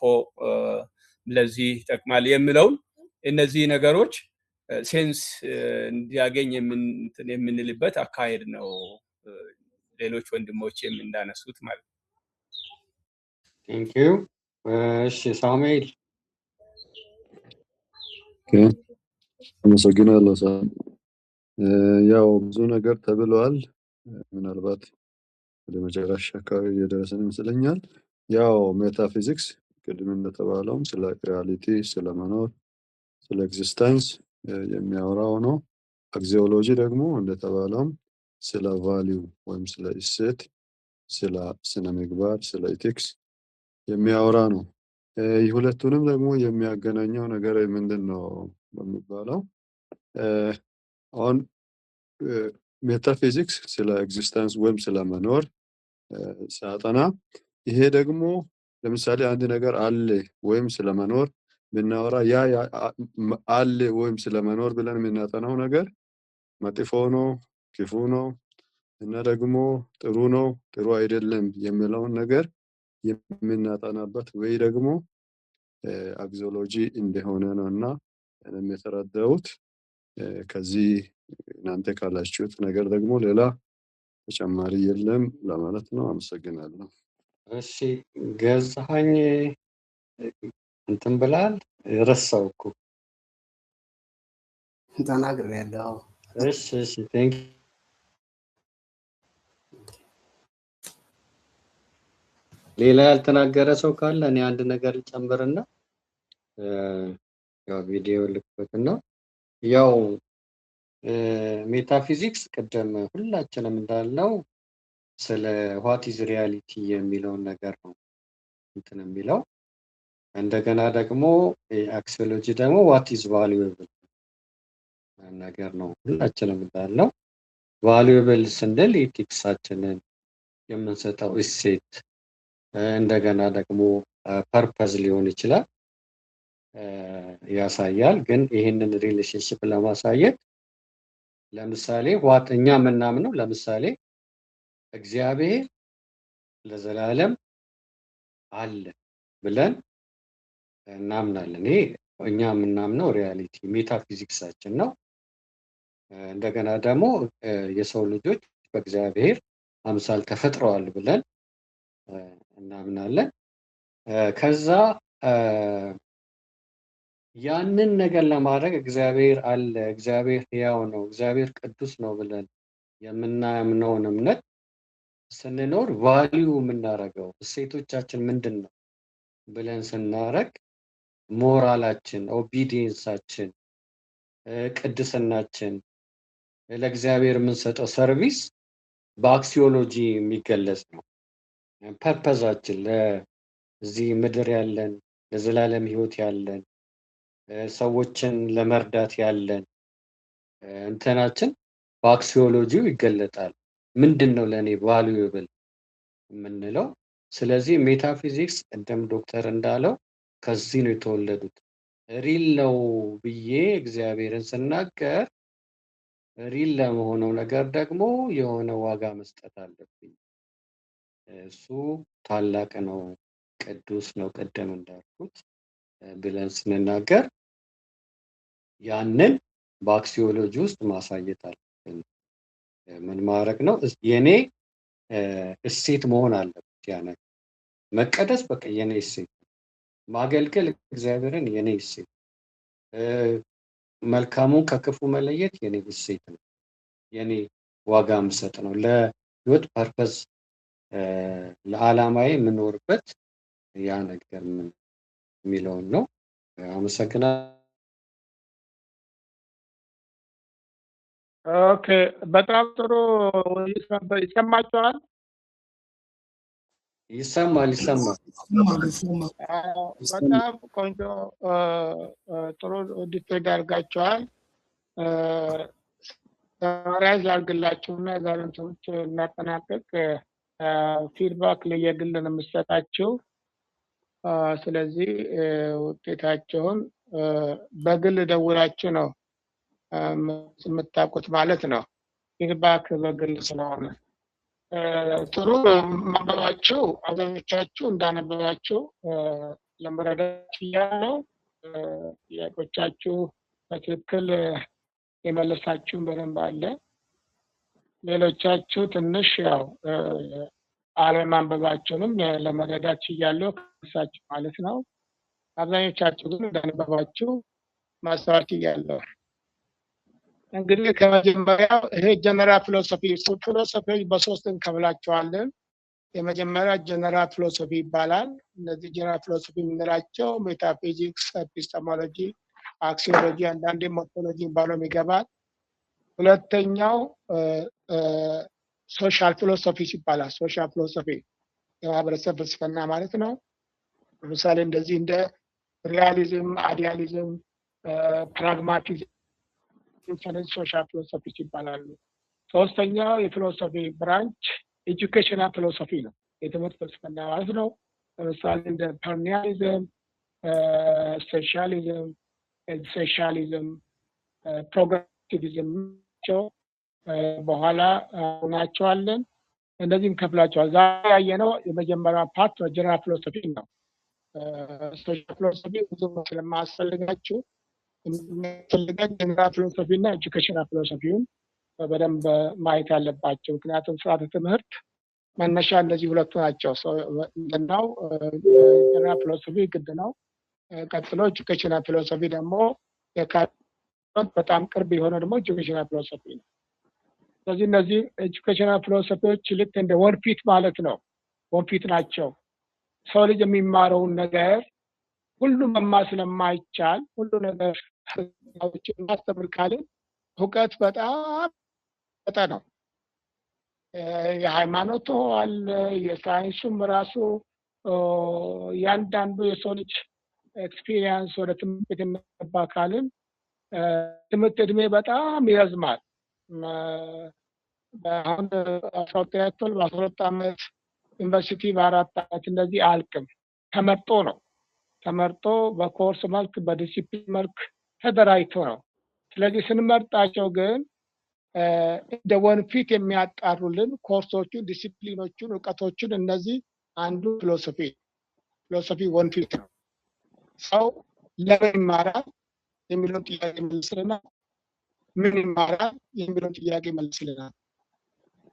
ለዚህ ይጠቅማል የሚለው እነዚህ ነገሮች ሴንስ እንዲያገኝ የምንልበት አካሄድ ነው ሌሎች ወንድሞች እንዳነሱት ማለት ነው ቴንኪዩ እሺ ሳሙኤል አመሰግናለሁ ያው ብዙ ነገር ተብለዋል። ምናልባት ወደ መጨረሻ አካባቢ እየደረስን ይመስለኛል። ያው ሜታፊዚክስ ቅድም እንደተባለውም ስለ ሪያሊቲ፣ ስለ መኖር፣ ስለ ኤግዚስተንስ የሚያወራው ነው። አክሲዮሎጂ ደግሞ እንደተባለውም ስለ ቫሊዩ ወይም ስለ እሴት፣ ስለ ስነ ምግባር፣ ስለ ኢቲክስ የሚያወራ ነው። ሁለቱንም ደግሞ የሚያገናኘው ነገር ምንድን ነው በሚባለው አሁን ሜታፊዚክስ ስለ ኤግዚስተንስ ወይም ስለ መኖር ሲያጠና፣ ይሄ ደግሞ ለምሳሌ አንድ ነገር አለ ወይም ስለ መኖር ብናወራ ያ አለ ወይም ስለ መኖር ብለን የምናጠናው ነገር መጥፎ ነው፣ ክፉ ነው እና ደግሞ ጥሩ ነው፣ ጥሩ አይደለም የሚለውን ነገር የምናጠናበት ወይ ደግሞ አክሲዮሎጂ እንደሆነ ነው። እና እኔም የተረዳሁት ከዚህ እናንተ ካላችሁት ነገር ደግሞ ሌላ ተጨማሪ የለም ለማለት ነው። አመሰግናለሁ። እሺ ገዛኸኝ እንትን ብላል ረሳው እኮ ተናግሬያለሁ። እሺ ቴንክ ሌላ ያልተናገረ ሰው ካለ እኔ አንድ ነገር ልጨምርና ያው ቪዲዮ ልክፈትና ያው ሜታፊዚክስ ቅድም ሁላችንም እንዳልነው ስለ ዋት ኢዝ ሪያሊቲ የሚለውን ነገር ነው እንትን የሚለው። እንደገና ደግሞ አክሲዮሎጂ ደግሞ ዋት ኢዝ ቫሉዌብል ነገር ነው ሁላችንም እንዳልነው። ቫሉዌብል ስንል ኢቲክሳችንን የምንሰጠው እሴት፣ እንደገና ደግሞ ፐርፐዝ ሊሆን ይችላል ያሳያል። ግን ይህንን ሪሌሽንሽፕ ለማሳየት ለምሳሌ ዋት እኛ የምናምነው ለምሳሌ እግዚአብሔር ለዘላለም አለ ብለን እናምናለን። ይሄ እኛ የምናምነው ሪያሊቲ ሜታፊዚክሳችን ነው። እንደገና ደግሞ የሰው ልጆች በእግዚአብሔር አምሳል ተፈጥረዋል ብለን እናምናለን። ከዛ ያንን ነገር ለማድረግ እግዚአብሔር አለ፣ እግዚአብሔር ሕያው ነው፣ እግዚአብሔር ቅዱስ ነው ብለን የምናምነውን እምነት ስንኖር ቫልዩ የምናደርገው እሴቶቻችን ምንድን ነው ብለን ስናረግ ሞራላችን፣ ኦቢዲየንሳችን፣ ቅድስናችን፣ ለእግዚአብሔር የምንሰጠው ሰርቪስ በአክሲዮሎጂ የሚገለጽ ነው። ፐርፐዛችን ለዚህ ምድር ያለን ለዘላለም ህይወት ያለን ሰዎችን ለመርዳት ያለን እንትናችን በአክሲዮሎጂው ይገለጣል። ምንድን ነው ለእኔ ቫሉዌብል የምንለው? ስለዚህ ሜታፊዚክስ ቅድም ዶክተር እንዳለው ከዚህ ነው የተወለዱት። ሪል ነው ብዬ እግዚአብሔርን ስናገር ሪል ለመሆነው ነገር ደግሞ የሆነ ዋጋ መስጠት አለብኝ። እሱ ታላቅ ነው፣ ቅዱስ ነው ቅድም እንዳልኩት ብለን ስንናገር ያንን በአክሲዮሎጂ ውስጥ ማሳየት አለብን። ምን ማድረግ ነው? የኔ እሴት መሆን አለበት። ያ ነገር መቀደስ በቃ የኔ እሴት፣ ማገልገል እግዚአብሔርን የኔ እሴት፣ መልካሙን ከክፉ መለየት የኔ እሴት ነው፣ የኔ ዋጋ የምሰጥ ነው። ለህይወት ፐርፐዝ ለዓላማዬ የምኖርበት ያ ነገር ምን የሚለውን ነው። አመሰግናለሁ። ኦኬ፣ በጣም ጥሩ ውይይት ነበር። ይሰማችኋል? ይሰማል። በጣም ቆንጆ ጥሩ ዲፌንድ አድርጋችኋል። ተመራጭ ላድርግላችሁና የዛሬውን ትምህርት እናጠናቀቅ። ፊድባክ ለየግል ነው የምሰጣችሁ። ስለዚህ ውጤታቸውን በግል ደውላችሁ ነው የምታውቁት ማለት ነው። ፊድባክ በግል ስለሆነ ጥሩ ማንበባችሁ አብዛኞቻችሁ እንዳነበባችሁ ለመረዳት ያለው ጥያቄዎቻችሁ በትክክል የመለሳችሁን በደንብ አለ። ሌሎቻችሁ ትንሽ ያው አለማንበባችሁንም ለመረዳት ችያለሁ ከሳችሁ ማለት ነው። አብዛኞቻችሁ ግን እንዳነበባችሁ ማስተዋል ችያለሁ። እንግዲህ ከመጀመሪያው ይሄ ጀነራል ፊሎሶፊ በሶስት እንከፍላቸዋለን። የመጀመሪያ ጀነራል ፊሎሶፊ ይባላል። እነዚህ ጀነራል ፊሎሶፊ የምንላቸው ሜታፊዚክስ፣ ኤፒስቴሞሎጂ፣ አክሲዮሎጂ፣ አንዳንዴ ሞርፎሎጂ የሚባለው ይገባል። ሁለተኛው ሶሻል ፊሎሶፊ ይባላል። ሶሻል ፊሎሶፊ የማህበረሰብ ፍልስፍና ማለት ነው። ለምሳሌ እንደዚህ እንደ ሪያሊዝም፣ አይዲያሊዝም፣ ፕራግማቲዝም ሶሻል ፊሎሶፊ ይባላሉ። ሶስተኛው የፊሎሶፊ ብራንች ኤጁኬሽናል ፊሎሶፊ ነው፣ የትምህርት ፍልስፍና ማለት ነው። ለምሳሌ እንደ ፐርኒያሊዝም፣ ሶሻሊዝም፣ ኤግዚስቴንሻሊዝም፣ ፕሮግሬሲቪዝም ናቸው። በኋላ እናያቸዋለን። እነዚህም ከፍላቸዋል። ዛሬ ያየነው የመጀመሪያ ፓርት ጀነራል ፊሎሶፊ ነው። ሶሻል ፊሎሶፊ ብዙ ስለማያስፈልጋችሁ የሚፈልገን ጀነራል ፊሎሶፊ እና ኤጁኬሽናል ፊሎሶፊውን በደንብ ማየት ያለባቸው። ምክንያቱም ስርዓተ ትምህርት መነሻ እነዚህ ሁለቱ ናቸው። ምንድነው ጀነራል ፊሎሶፊ ግድ ነው። ቀጥሎ ኤጁኬሽናል ፊሎሶፊ ደግሞ በጣም ቅርብ የሆነ ደግሞ ኤጁኬሽናል ፊሎሶፊ ነው። ስለዚህ እነዚህ ኤጁኬሽናል ፊሎሶፊዎች ልክ እንደ ወንፊት ማለት ነው። ወንፊት ናቸው። ሰው ልጅ የሚማረውን ነገር ሁሉ መማር ስለማይቻል ሁሉ ነገር ማስተምር ካልን እውቀት በጣም ነው። የሃይማኖቱ አለ፣ የሳይንሱም ራሱ እያንዳንዱ የሰው ልጅ ኤክስፒሪየንስ ወደ ትምህርት የሚገባ ካልን ትምህርት እድሜ በጣም ይረዝማል። አሁን 12ኛ ክፍል በ12 ዓመት ዩኒቨርሲቲ በ4 ዓመት እንደዚህ አያልቅም። ተመርጦ ነው። ተመርጦ በኮርስ መልክ በዲሲፕሊን መልክ ተደራጅቶ ነው። ስለዚህ ስንመርጣቸው ግን እንደ ወንፊት የሚያጣሩልን ኮርሶቹን፣ ዲሲፕሊኖቹን፣ እውቀቶቹን እነዚህ አንዱ ፊሎሶፊ ወንፊት ነው። ሰው ለምን ይማራል የሚለውን ጥያቄ መልስልናል። ምን ይማራል የሚለውን ጥያቄ መልስልናል።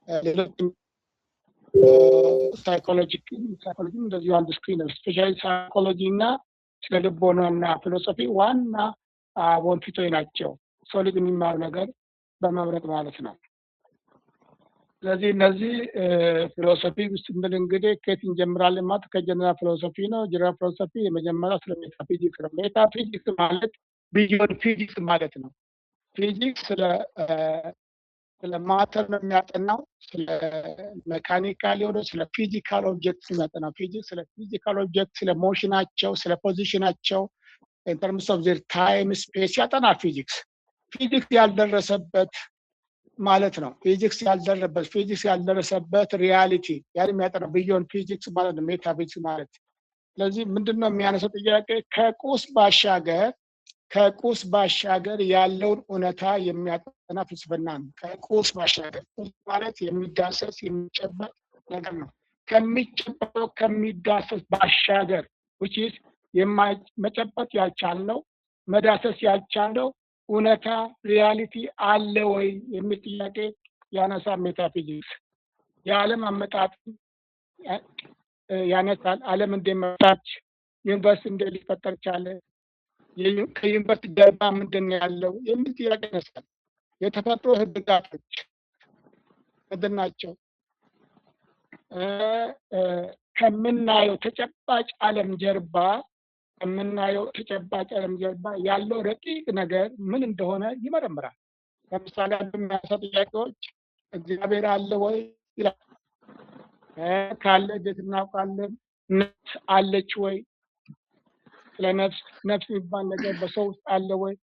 ሌሎችም ሳይኮሎጂም እንደዚሁ አንድ ስክሪን ነው። ስፔሻሊ ሳይኮሎጂ እና ስለ ልቦና እና ፊሎሶፊ ዋና ወንፊቶች ናቸው። ሰው ልጅ የሚማሩ ነገር በመምረጥ ማለት ነው። ስለዚህ እነዚህ ፊሎሶፊ ውስጥ ምን እንግዲህ ከየት እንጀምራለን ማለት ከጀነራል ፊሎሶፊ ነው። ጀነራል ፊሎሶፊ የመጀመሪያው ስለ ሜታፊዚክስ ነው። ሜታፊዚክስ ማለት ቢዮንድ ፊዚክስ ማለት ነው። ፊዚክስ ስለ ማተር ነው የሚያጠናው። ስለ ሜካኒካል የሆነ ስለ ፊዚካል ኦብጀክት የሚያጠናው። ፊዚክስ ስለ ፊዚካል ኦብጀክት፣ ስለ ሞሽናቸው፣ ስለ ፖዚሽናቸው ኢንተርምስ ኦፍ ዜር ታይም ስፔስ ያጠናል። ፊዚክስ ያልደረሰበት ማለት ነው። ፊዚክስ ያልደረሰበት ሪያሊቲ ያን የሚያጠናው ቢዮንድ ፊዚክስ ማለት ነው፣ ሜታፊዚክስ ማለት። ስለዚህ ምንድነው የሚያነሳው ጥያቄ ከቁስ ባሻገር ያለውን እውነታ የሚያጠና ፍልስፍና ነው። ከቁስ ባሻገር ማለት የሚዳሰስ የሚጨበጥ ነገር ነው። ከሚጨበጠው ከሚዳሰስ ባሻገር which is መጨበጥ ያልቻልነው መዳሰስ ያልቻልነው እውነታ ሪያሊቲ አለ ወይ የሚል ጥያቄ ያነሳ ሜታፊዚክስ። የዓለም አመጣጥ ያነሳል። ዓለም እንደመጣች፣ ዩኒቨርስ እንዴት ሊፈጠር ቻለ፣ ከዩኒቨርስ ጀርባ ምንድን ነው ያለው የሚል ጥያቄ ያነሳል። የተፈጥሮ ህግጋቶች ምንድን ናቸው? ከምናየው ተጨባጭ ዓለም ጀርባ ያለው ረቂቅ ነገር ምን እንደሆነ ይመረምራል። ለምሳሌ አንዱ የሚያነሳ ጥያቄዎች እግዚአብሔር አለ ወይ ይላል። ካለ እንዴት እናውቃለን? ነፍስ አለች ወይ? ስለ ነፍስ የሚባል ነገር በሰው ውስጥ አለ ወይ?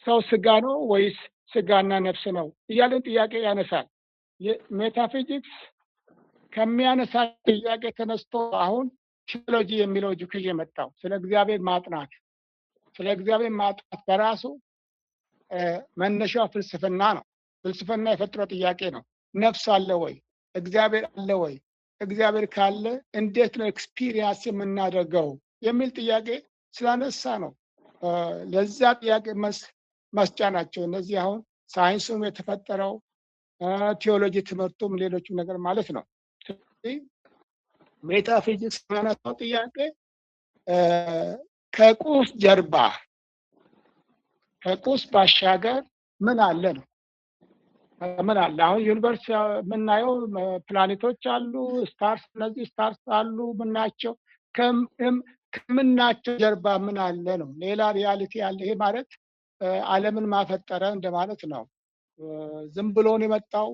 ሰው ስጋ ነው ወይስ ስጋና ነፍስ ነው እያለን ጥያቄ ያነሳል። ሜታፊዚክስ ከሚያነሳ ጥያቄ ተነስቶ አሁን ቴዎሎጂ የሚለው ኤጁኬሽን የመጣው ስለ እግዚአብሔር ማጥናት በራሱ መነሻው ፍልስፍና ነው። ፍልስፍና የፈጠረው ጥያቄ ነው። ነፍስ አለ ወይ? እግዚአብሔር አለ ወይ? እግዚአብሔር ካለ እንዴት ነው ኤክስፒሪየንስ የምናደርገው የሚል ጥያቄ ስላነሳ ነው። ለዛ ጥያቄ መስጫ ናቸው እነዚህ አሁን ሳይንሱም የተፈጠረው ቴዎሎጂ ትምህርቱም ሌሎችም ነገር ማለት ነው። ሜታፊዚክስ የሚያነሳው ጥያቄ ከቁስ ጀርባ ከቁስ ባሻገር ምን አለ ነው። ምን አለ? አሁን ዩኒቨርስ የምናየው ፕላኔቶች አሉ፣ ስታርስ፣ እነዚህ ስታርስ አሉ ምናቸው። ከምናቸው ጀርባ ምን አለ ነው። ሌላ ሪያሊቲ አለ። ይሄ ማለት ዓለምን ማፈጠረ እንደማለት ነው። ዝም ብሎን የመጣው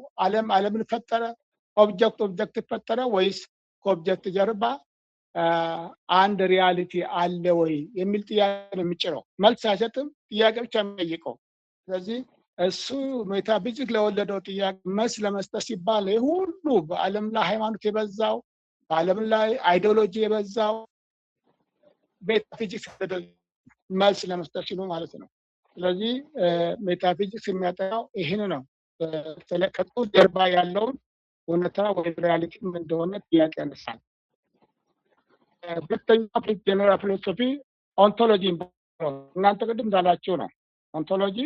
ዓለምን ፈጠረ? ኦብጀክት ፈጠረ ወይስ ከኦብጀክት ጀርባ አንድ ሪያሊቲ አለ ወይ የሚል ጥያቄ ነው የሚጭረው። መልስ አይሰጥም፣ ጥያቄ ብቻ የሚጠይቀው። ስለዚህ እሱ ሜታፊዚክ ለወለደው ጥያቄ መልስ ለመስጠት ሲባል ይህ ሁሉ በዓለም ላይ ሃይማኖት የበዛው በዓለም ላይ አይዲዮሎጂ የበዛው ሜታፊዚክስ መልስ ለመስጠት ሲሉ ማለት ነው። ስለዚህ ሜታፊዚክስ የሚያጠናው ይህን ነው። ከቁስ ጀርባ ያለውን እውነታ ወይም ሪያሊቲ እንደሆነ ጥያቄ ያነሳል። ሁለተኛው ጀነራል ፊሎሶፊ ኦንቶሎጂ እናንተ ቅድም እንዳላችሁ ነው። ኦንቶሎጂ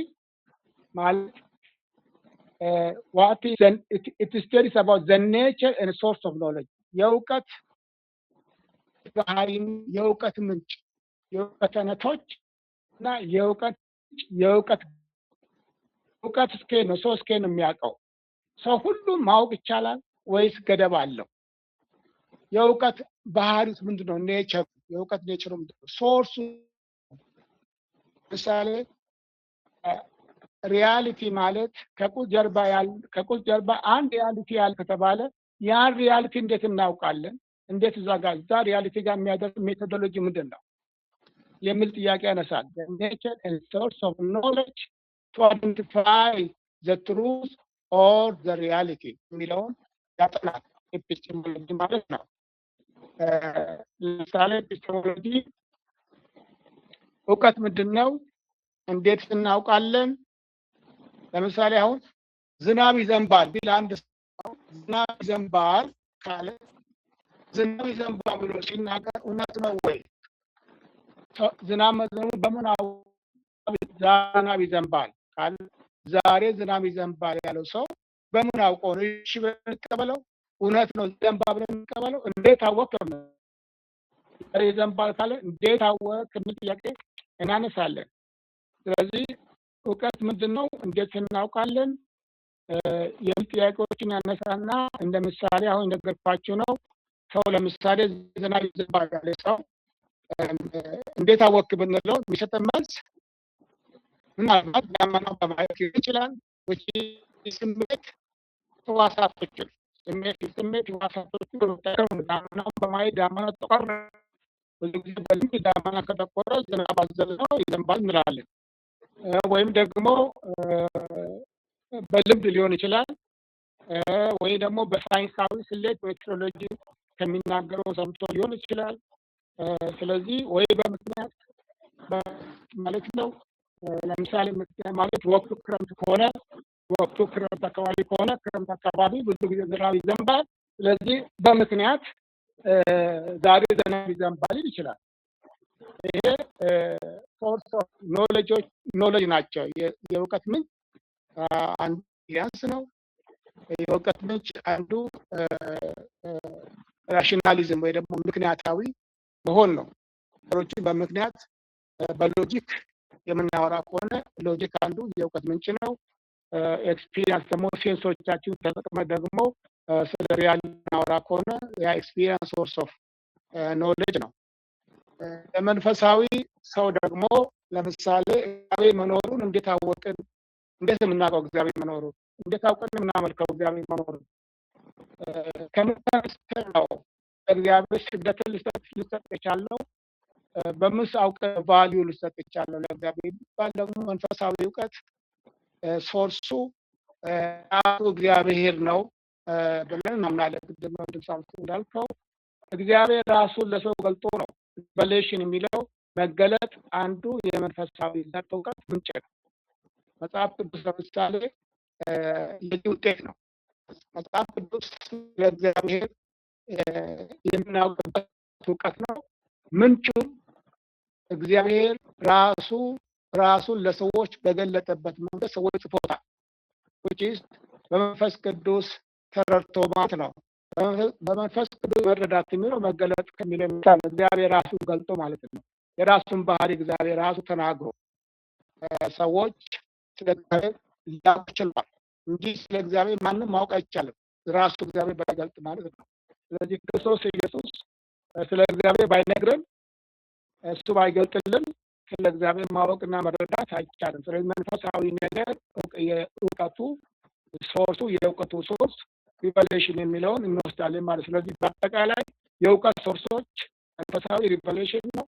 ማለት what is it studies about the nature and source of knowledge የእውቀት ባህሪ፣ የእውቀት ምንጭ፣ የእውቀት አይነቶች እና የእውቀት ስኬል ነው። ሰው ስኬል ነው የሚያውቀው። ሰው ሁሉም ማወቅ ይቻላል ወይስ ገደብ አለው? የእውቀት ባህሪው ምንድነው? ኔቸር፣ የእውቀት ኔቸሩ ምንድነው? ሶርሱ ምሳሌ ሪያሊቲ ማለት ከቁስ ጀርባ አንድ ሪያሊቲ ያለ ከተባለ ያን ሪያሊቲ እንዴት እናውቃለን? እንዴት እዛ ሪያሊቲ ጋር የሚያደርስ ሜቶዶሎጂ ምንድን ነው የሚል ጥያቄ ያነሳል። ኔቸር ኤንድ ሶርስ ኦፍ ኖሌጅ ቱ አይደንቲፋይ ዘ ትሩዝ ኦር ዘ ሪያሊቲ የሚለውን ያጠናል። ኤፒስቴሞሎጂ ማለት ነው። ለምሳሌ ኤፒስቴሞሎጂ እውቀት ምንድን ነው? እንዴት እናውቃለን? ለምሳሌ አሁን ዝናብ ይዘንባል ቢል አንድ ሰው ዝናብ ይዘንባል ካለ ዝናብ ይዘንባል ብሎ ሲናገር እውነት ነው ወይ? ዝናብ መዝነቡ በምን ዝናብ ይዘንባል ካለ ዛሬ ዝናብ ይዘንባል ያለው ሰው በምን አውቀው ነው? እሺ ብለን እንቀበለው? እውነት ነው ይዘንባል ብለን እንቀበለው? እንዴት አወቅ ነው? ዛሬ ይዘንባል ካለ እንዴት አወቅ የሚል ጥያቄ እናነሳለን። ስለዚህ እውቀት ምንድን ነው? እንዴት እናውቃለን? የሚል ጥያቄዎችን ያነሳና እንደ ምሳሌ አሁን እንደገርኳችሁ ነው። ሰው ለምሳሌ ዝናብ ይዘንባል ያለ ሰው እንዴት አወቅ ብንለው የሚሰጠን መልስ ምናልባት ዳመናው በማየት ሊሆን ይችላል። ስሜት ህዋሳቶችን ስሜት ህዋሳቶችን በመጠቀም ዳመናውን በማየት ዳመናው ጠቆረ፣ ብዙ ጊዜ በልምድ ዳመና ከጠቆረ ዝናብ አዘል ነው ይዘንባል እንላለን። ወይም ደግሞ በልምድ ሊሆን ይችላል፣ ወይ ደግሞ በሳይንሳዊ ስሌት ሜትሮሎጂ ከሚናገረው ሰምቶ ሊሆን ይችላል። ስለዚህ ወይ በምክንያት ማለት ነው። ለምሳሌ ምክንያት ማለት ወቅቱ ክረምት ከሆነ ወቅቱ ክረምት አካባቢ ከሆነ ክረምት አካባቢ ብዙ ጊዜ ዝናብ ይዘንባል። ስለዚህ በምክንያት ዛሬ ዝናብ ይዘንባል ይችላል። ይሄ ሶርስ ኦፍ ኖሌጅ ናቸው። የእውቀት ምንጭ አንዱ ቢያንስ ነው። የእውቀት ምንጭ አንዱ ራሽናሊዝም ወይ ደግሞ ምክንያታዊ መሆን ነው። ነገሮችን በምክንያት በሎጂክ የምናወራ ከሆነ ሎጂክ አንዱ የእውቀት ምንጭ ነው። ኤክስፒሪየንስ ደግሞ ሴንሶቻችን ተጠቅመን ደግሞ ስለ ሪያል እናወራ ከሆነ ያ ኤክስፒሪየንስ ሶርስ ኦፍ ኖሌጅ ነው። ለመንፈሳዊ ሰው ደግሞ ለምሳሌ እግዚአብሔር መኖሩን እንዴት አወቅን? እንዴት የምናውቀው እግዚአብሔር መኖሩን? እንዴት አውቀን የምናመልከው እግዚአብሔር መኖሩን? ከምን ተነስተን ነው እግዚአብሔር ስግደትን ልሰጥ የቻለው? በምንስ አውቀን ቫልዩ ልሰጥ የቻለው ለእግዚአብሔር የሚባል ደግሞ መንፈሳዊ እውቀት ሶርሱ ራሱ እግዚአብሔር ነው ብለን እናምናለን። ቅድም ወንድም ሳምሶን እንዳልከው እግዚአብሔር ራሱን ለሰው ገልጦ ነው። ሪቨሌሽን የሚለው መገለጥ አንዱ የመንፈሳዊ እውቀት ምንጭ ነው። መጽሐፍ ቅዱስ ለምሳሌ የዚህ ውጤት ነው። መጽሐፍ ቅዱስ ለእግዚአብሔር የምናውቅበት እውቀት ነው። ምንጩ እግዚአብሔር ራሱን ለሰዎች በገለጠበት መንገድ ሰዎች ጽፎታል። which is በመንፈስ ቅዱስ ተረድቶ ማለት ነው። በመንፈስ ቅዱስ መረዳት የሚለው መገለጥ ከሚለው እግዚአብሔር ራሱ ገልጦ ማለት ነው። የራሱን ባህሪ እግዚአብሔር ራሱ ተናግሮ ሰዎች ስለ እግዚአብሔር ሊያውቁ ችሏል እንጂ ስለ እግዚአብሔር ማንም ማወቅ አይቻልም፣ ራሱ እግዚአብሔር ባይገልጥ ማለት ነው። ስለዚህ ክርስቶስ ኢየሱስ ስለ እግዚአብሔር ባይነግረን፣ እሱ ባይገልጥልን ስለ እግዚአብሔር ማወቅና መረዳት አይቻልም። ስለዚህ መንፈሳዊ ነገር የእውቀቱ ሶርሱ የእውቀቱ ሶርስ ሪቨሌሽን የሚለውን እንወስዳለን ማለት። ስለዚህ በአጠቃላይ የእውቀት ሶርሶች መንፈሳዊ ሪቨሌሽን ነው።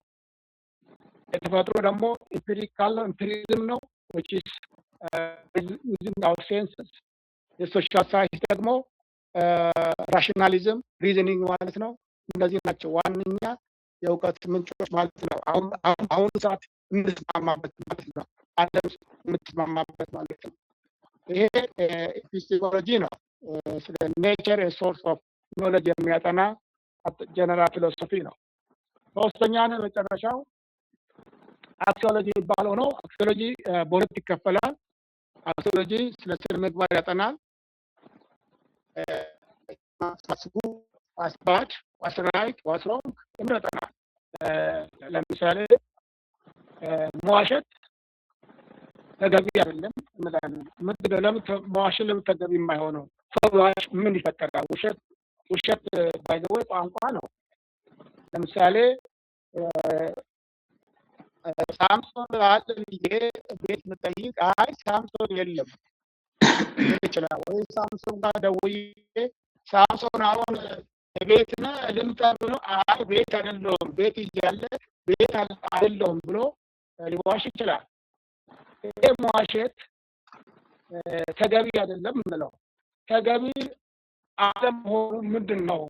የተፈጥሮ ደግሞ ኢምፒሪካል ነው፣ ኢምፒሪዝም ነው which is using our senses። የሶሻል ሳይንስ ደግሞ ራሽናሊዝም ሪዝኒንግ ማለት ነው። እነዚህ ናቸው ዋነኛ የእውቀት ምንጮች ማለት ነው። አሁን ሰዓት የምትስማማበት ማለት ነው። ዓለም የምትስማማበት ማለት ነው። ይሄ ኤፒስቴሞሎጂ ነው። ስለ ኔቸር ሶርስ ኦፍ ኖሌጅ የሚያጠና ጀነራል ፊሎሶፊ ነው። ሶስተኛ ነው መጨረሻው አክሲዮሎጂ የሚባለው ነው። አክሲዮሎጂ በሁለት ይከፈላል። አክሲዮሎጂ ስለ ስነ ምግባር ያጠናል። ማሳስቡ ዋስባድ ዋስራይት ዋስሮንግ ያጠናል። ለምሳሌ መዋሸት ተገቢ አይደለም እንላለን። ምንድነው ለምን መዋሸት ለምን ተገቢ የማይሆነው? ሰው ዋሽ ምን ይፈጠራል? ውሸት ባይዘወይ ቋንቋ ነው። ለምሳሌ ሳምሶን አለ ብዬ ቤት ምጠይቅ አይ ሳምሶን የለም ይችላል ወይ ሳምሶን ጋር ደውዬ ሳምሶን አሁን ቤት ነህ ልምጣ ብሎ አይ ቤት አይደለሁም ቤት እያለ ቤት አይደለሁም ብሎ ሊዋሽ ይችላል። ይሄ መዋሸት ተገቢ አይደለም እንለው። ተገቢ አለመሆኑ ምንድን ነው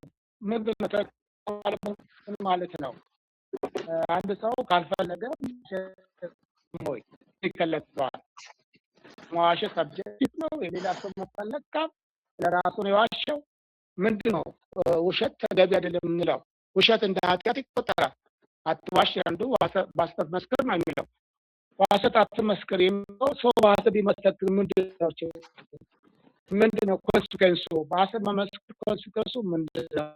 ማለት ነው? አንድ ሰው ካልፈለገ ወይ ይከለክለዋል። መዋሸት ሰብጀክቲቭ ነው። የሌላ ሰው መፈለግ ለራሱ ነው የዋሸው። ምንድን ነው ውሸት ተገቢ አይደለም እንለው። ውሸት እንደ ኃጢአት ይቆጠራል። አትዋሽ አንዱ በሐሰት መስክር ነው የሚለው። በሐሰት አትመስክር የሚለው ሰው በሐሰት ቢመሰክር ምንድን ነው ኮንሲኩዌንሱ? በሐሰት መመስከር ኮንሲኩዌንሱ ምንድን ነው?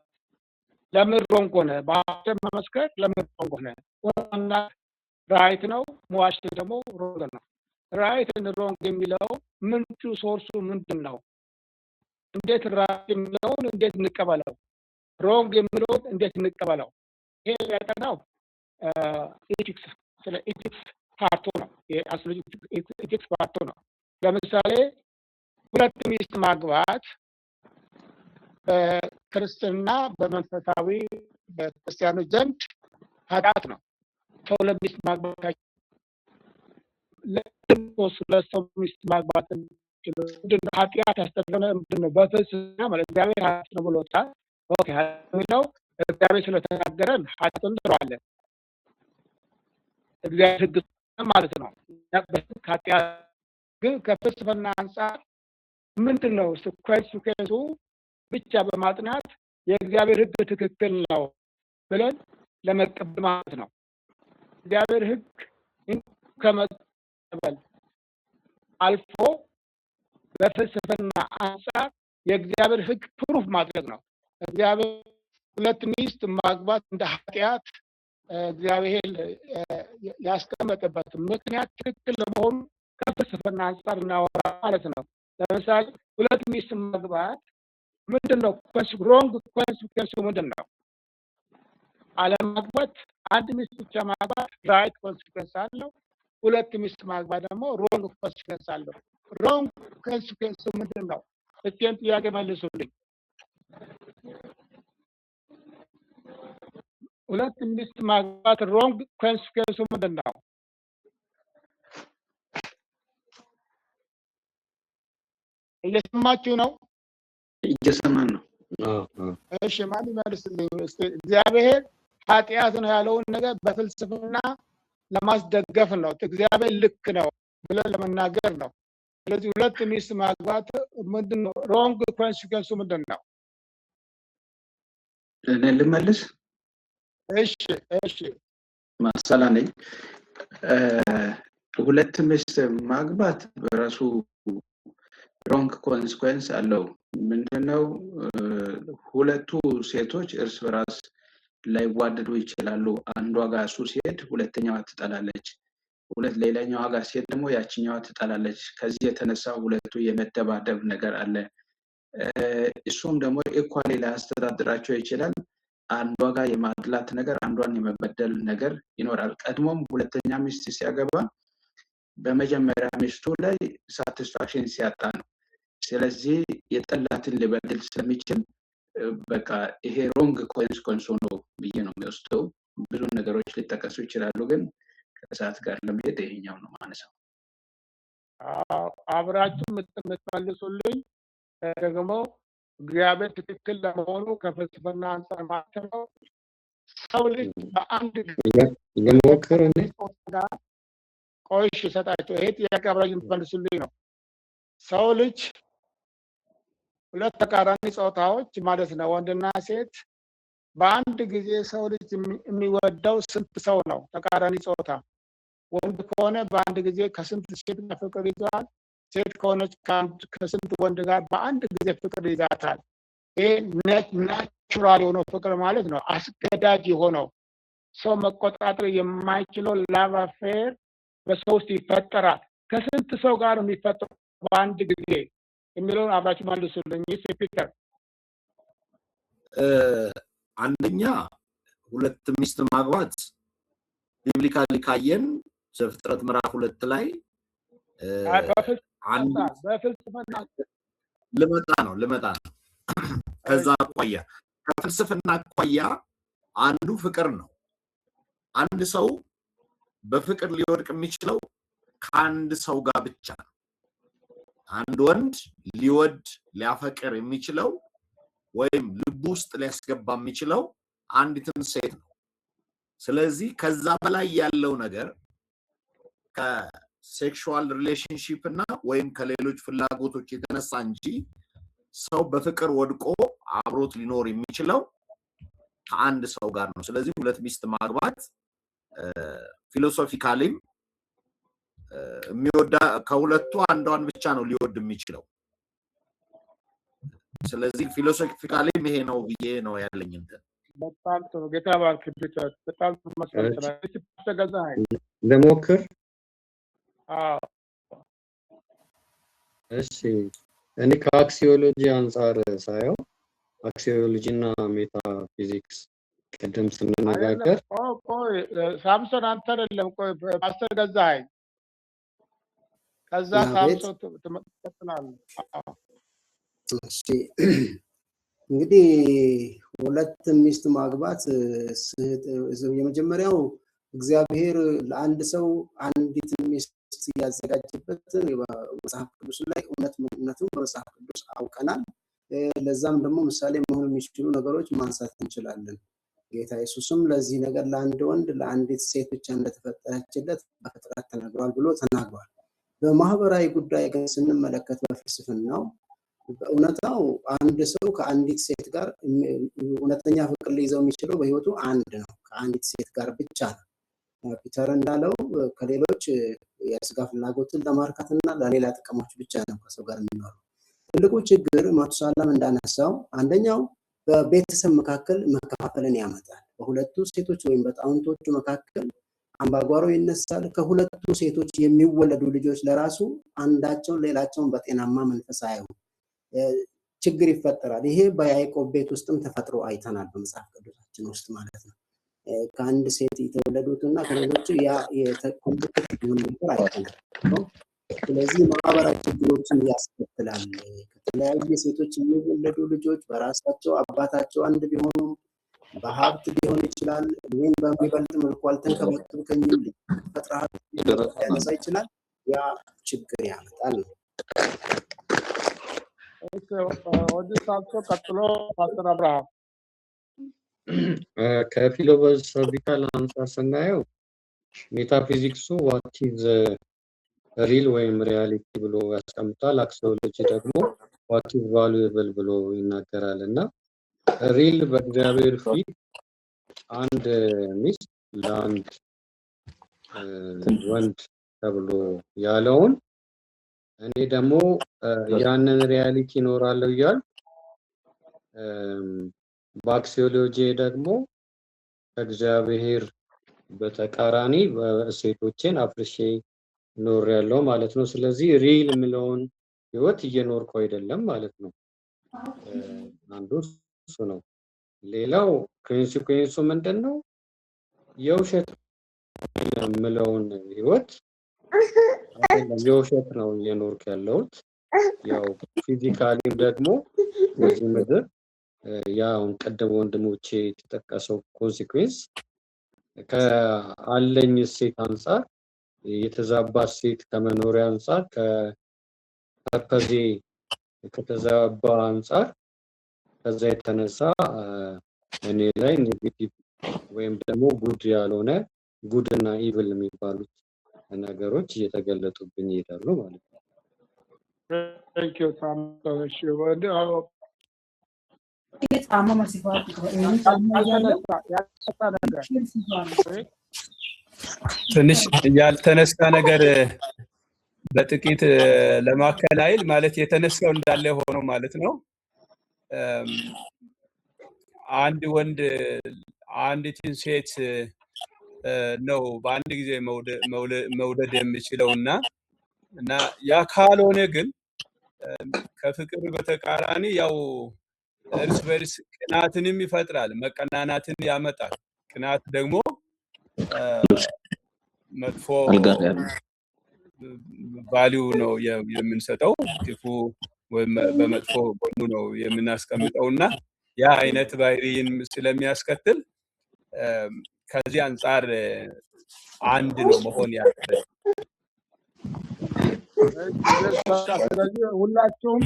ለምን ሮንግ ሆነ? በሐሰት መመስከር ለምን ሮንግ ሆነ? ዋና ራይት ነው፣ መዋሸት ደግሞ ሮንግ ነው። ራይት እና ሮንግ የሚለው ምንጩ ሶርሱ ምንድን ነው? እንዴት ራይት የሚለውን እንዴት እንቀበለው? ሮንግ የሚለውን እንዴት እንቀበለው? ይሄ ያጠናው ኤቲክስ ስለ ኤቲክስ ፓርቱ ነው። ኤቲክስ ፓርቱ ነው። ለምሳሌ ሁለት ሚስት ማግባት በክርስትና በመንፈሳዊ በክርስቲያኖች ዘንድ ኃጢአት ነው። ሰው ለሚስት ማግባት ለሰው ሚስት ማግባት ምንድነው ኃጢአት ያስተደረገ ምንድነው? በፍልስፍና ማለት እግዚአብሔር ኃጢአት ነው ብሎታል። ኦኬ የሚለው እግዚአብሔር ስለተናገረን ኃጢአት እንለዋለን። እግዚአብሔር ሕግ ማለት ነው። ኃጢአት ግን ከፍልስፍና አንጻር ምንድን ነው ኮንሲኩዌንሱ ብቻ በማጥናት የእግዚአብሔር ሕግ ትክክል ነው ብለን ለመቀበል ማለት ነው። እግዚአብሔር ሕግ ከመቀበል አልፎ በፍልስፍና አንጻር የእግዚአብሔር ሕግ ፕሩፍ ማድረግ ነው። እግዚአብሔር ሁለት ሚስት ማግባት እንደ ኃጢአት እግዚአብሔር ያስቀመጠበት ምክንያት ትክክል ለመሆኑ ከፍልስፍና አንጻር እናወራ ማለት ነው። ለምሳሌ ሁለት ሚስት ማግባት ምንድነው ሮንግ ኮንሲኩዌንሱ ምንድን ነው? አለማግባት አንድ ሚስት ብቻ ማግባት ራይት ኮንሲኩዌንስ አለው። ሁለት ሚስት ማግባት ደግሞ ሮንግ ኮንሲኩዌንስ አለው። ሮንግ ኮንሲኩዌንሱ ምንድን ነው? እስኪ ጥያቄ መልሱልኝ። ሁለት ሚስት ማግባት ሮንግ ኮንሲኩዌንሱ ምንድን ነው? እየሰማችሁ ነው? እየሰማን ነው። እሺ ማን ይመልስልኝ? እግዚአብሔር ኃጢአት ነው ያለውን ነገር በፍልስፍና ለማስደገፍ ነው። እግዚአብሔር ልክ ነው ብለን ለመናገር ነው። ስለዚህ ሁለት ሚስት ማግባት ምንድን ነው? ሮንግ ኮንሲኩዌንሱ ምንድን ነው? እኔ ልመልስ? እሺ ማሰላ ነኝ። ሁለት ሚስት ማግባት በራሱ ሮንግ ኮንሲኩዌንስ አለው። ምንድነው? ሁለቱ ሴቶች እርስ በራስ ላይዋደዱ ይችላሉ። አንዷ ጋር እሱ ሲሄድ ሁለተኛዋ ትጠላለች። ሁለት ሌላኛዋ ጋር ሴት ደግሞ ያችኛዋ ትጠላለች። ከዚህ የተነሳ ሁለቱ የመደባደብ ነገር አለ። እሱም ደግሞ ኢኳሊ ሊያስተዳድራቸው ይችላል። አንዷ ጋር የማድላት ነገር፣ አንዷን የመበደል ነገር ይኖራል። ቀድሞም ሁለተኛ ሚስት ሲያገባ በመጀመሪያ ሚስቱ ላይ ሳቲስፋክሽን ሲያጣ ነው። ስለዚህ የጠላትን ሊበድል ስለሚችል በቃ ይሄ ሮንግ ኮንስ ነው ብዬ ነው የሚወስደው። ብዙ ነገሮች ሊጠቀሱ ይችላሉ፣ ግን ከሰዓት ጋር ለመሄድ ይሄኛው ነው ማነሳው። አብራችሁ የምትመልሱልኝ ደግሞ እግዚአብሔር ትክክል ለመሆኑ ከፍልስፍና አንጻር ማለት ነው። ሰው ልጅ በአንድ የሞክር እኔ ቆይሽ ሰጣቸው። ይሄ ጥያቄ አብራችሁ የምትመልሱልኝ ነው። ሰው ልጅ ሁለት ተቃራኒ ጾታዎች ማለት ነው፣ ወንድና ሴት በአንድ ጊዜ ሰው ልጅ የሚወደው ስንት ሰው ነው? ተቃራኒ ጾታ ወንድ ከሆነ በአንድ ጊዜ ከስንት ሴት ጋር ፍቅር ይዟል? ሴት ከሆነች ከስንት ወንድ ጋር በአንድ ጊዜ ፍቅር ይዛታል? ይሄ ናቹራል የሆነው ፍቅር ማለት ነው። አስገዳጅ የሆነው ሰው መቆጣጠር የማይችለው ላቭ አፌር በሰው ውስጥ ይፈጠራል። ከስንት ሰው ጋር የሚፈጠረው በአንድ ጊዜ የሚለውን አብራችሁ መልሱልኝ። ፒተር አንደኛ ሁለት ሚስት ማግባት ቢብሊካሊ ካየን ዘፍጥረት ምዕራፍ 2 ላይ በፍልስፍና ልመጣ ነው። ከዛ አኳያ ከፍልስፍና አኳያ አንዱ ፍቅር ነው። አንድ ሰው በፍቅር ሊወድቅ የሚችለው ከአንድ ሰው ጋር ብቻ ነው። አንድ ወንድ ሊወድ ሊያፈቅር የሚችለው ወይም ልብ ውስጥ ሊያስገባ የሚችለው አንዲትን ሴት ነው። ስለዚህ ከዛ በላይ ያለው ነገር ከሴክሹዋል ሪሌሽንሺፕ እና ወይም ከሌሎች ፍላጎቶች የተነሳ እንጂ ሰው በፍቅር ወድቆ አብሮት ሊኖር የሚችለው ከአንድ ሰው ጋር ነው። ስለዚህ ሁለት ሚስት ማግባት ፊሎሶፊካሊም የሚወዳ ከሁለቱ አንዷን ብቻ ነው ሊወድ የሚችለው። ስለዚህ ፊሎሶፊካሊም ይሄ ነው ብዬ ነው ያለኝ እንትን። በጣም ጥሩ ጌታ ባርክ። በጣም መስመር ተገዛኸኝ። ለሞክር። እሺ እኔ ከአክሲዮሎጂ አንጻር ሳየው አክሲዮሎጂ እና ሜታፊዚክስ ቅድም ስንነጋገር ሳምሶን አንተ አይደለም፣ ቆይ ፓስተር ገዛኸኝ። ከዛ ሳምሶን ትቀጥላለህ። እሺ እንግዲህ ሁለት ሚስት ማግባት የመጀመሪያው እግዚአብሔር ለአንድ ሰው አንዲት ሚስት ያዘጋጀበት መጽሐፍ ቅዱስ ላይ እውነቱን በመጽሐፍ ቅዱስ አውቀናል። ለዛም ደግሞ ምሳሌ መሆን የሚችሉ ነገሮች ማንሳት እንችላለን። ጌታ ኢየሱስም ለዚህ ነገር ለአንድ ወንድ ለአንዲት ሴት ብቻ እንደተፈጠረችለት በፍጥረት ተነግሯል ብሎ ተናግሯል። በማህበራዊ ጉዳይ ግን ስንመለከት በፍልስፍናው በእውነታው አንድ ሰው ከአንዲት ሴት ጋር እውነተኛ ፍቅር ሊይዘው የሚችለው በህይወቱ አንድ ነው፣ ከአንዲት ሴት ጋር ብቻ ነው። ፒተር እንዳለው ከሌሎች የስጋ ፍላጎትን ለማርካትና ለሌላ ጥቅሞች ብቻ ነው ከሰው ጋር የሚኖረው። ትልቁ ችግር ማቱሳላም እንዳነሳው አንደኛው በቤተሰብ መካከል መከፋፈልን ያመጣል። በሁለቱ ሴቶች ወይም በጣውንቶቹ መካከል አምባጓሮ ይነሳል። ከሁለቱ ሴቶች የሚወለዱ ልጆች ለራሱ አንዳቸውን ሌላቸውን በጤናማ መንፈስ አያዩ፣ ችግር ይፈጠራል። ይሄ በያዕቆብ ቤት ውስጥም ተፈጥሮ አይተናል፣ በመጽሐፍ ቅዱሳችን ውስጥ ማለት ነው። ከአንድ ሴት የተወለዱትና ከሌሎቹ ያ የተኮምፕሊኬት የሆነ ነገር አይተናል። ስለዚህ ማህበራዊ ችግሮችን ያስከትላል። ከተለያየ ሴቶች የሚወለዱ ልጆች በራሳቸው አባታቸው አንድ ቢሆኑም በሀብት ሊሆን ይችላል፣ ወይም በሚበልጥ መልኩ አልተንከባከብከኝም ፈጥረሃል ሊያነሳ ይችላል። ያ ችግር ያመጣል ነው። ወደ ሳምሶን ቀጥሎ ፓስተር አብርሃም። ከፊሎሶፊካል አንጻር ስናየው ሜታፊዚክሱ ዋት ኢዝ ሪል ወይም ሪያሊቲ ብሎ ያስቀምጣል። አክሲዮሎጂ ደግሞ ዋት ኢዝ ቫሉዌብል ብሎ ይናገራል። እና ሪል በእግዚአብሔር ፊት አንድ ሚስት ለአንድ ወንድ ተብሎ ያለውን እኔ ደግሞ ያንን ሪያሊቲ ይኖራለሁ እያል በአክሲዮሎጂ ደግሞ እግዚአብሔር በተቃራኒ እሴቶቼን አፍርሼ ኖር ያለው ማለት ነው። ስለዚህ ሪል የምለውን ህይወት እየኖርኩ አይደለም ማለት ነው። አንዱ እሱ ነው። ሌላው ኮንሲኩዌንሱ ምንድነው? የውሸት የምለውን ህይወት የውሸት ነው እየኖርኩ ያለሁት። ያው ፊዚካሊ ደግሞ በዚህ ምድር ያው ቀደም ወንድሞቼ የተጠቀሰው ኮንሲኩዌንስ ከአለኝ እሴት አንፃር የተዛባ እሴት ከመኖሪያ አንፃር ከፐርፐዜ ከተዛባ አንፃር ከዛ የተነሳ እኔ ላይ ኔጌቲቭ ወይም ደግሞ ጉድ ያልሆነ ጉድ እና ኢቭል የሚባሉት ነገሮች እየተገለጡብኝ ይሄዳሉ ማለት ነው። Thank you, Sam. ትንሽ ያልተነሳ ነገር በጥቂት ለማከል ኃይል ማለት የተነሳው እንዳለ ሆኖ ማለት ነው። አንድ ወንድ አንዲትን ሴት ነው በአንድ ጊዜ መውደድ የሚችለው እና ያ ካልሆነ ግን ከፍቅር በተቃራኒ ያው እርስ በርስ ቅናትንም ይፈጥራል፣ መቀናናትን ያመጣል። ቅናት ደግሞ መጥፎ ቫልዩ ነው የምንሰጠው፣ ክፉ ወይም በመጥፎ ጎኑ ነው የምናስቀምጠውና ያ አይነት ባህሪን ስለሚያስከትል ከዚህ አንፃር አንድ ነው መሆን ያለበት። ስለዚህ ሁላችሁም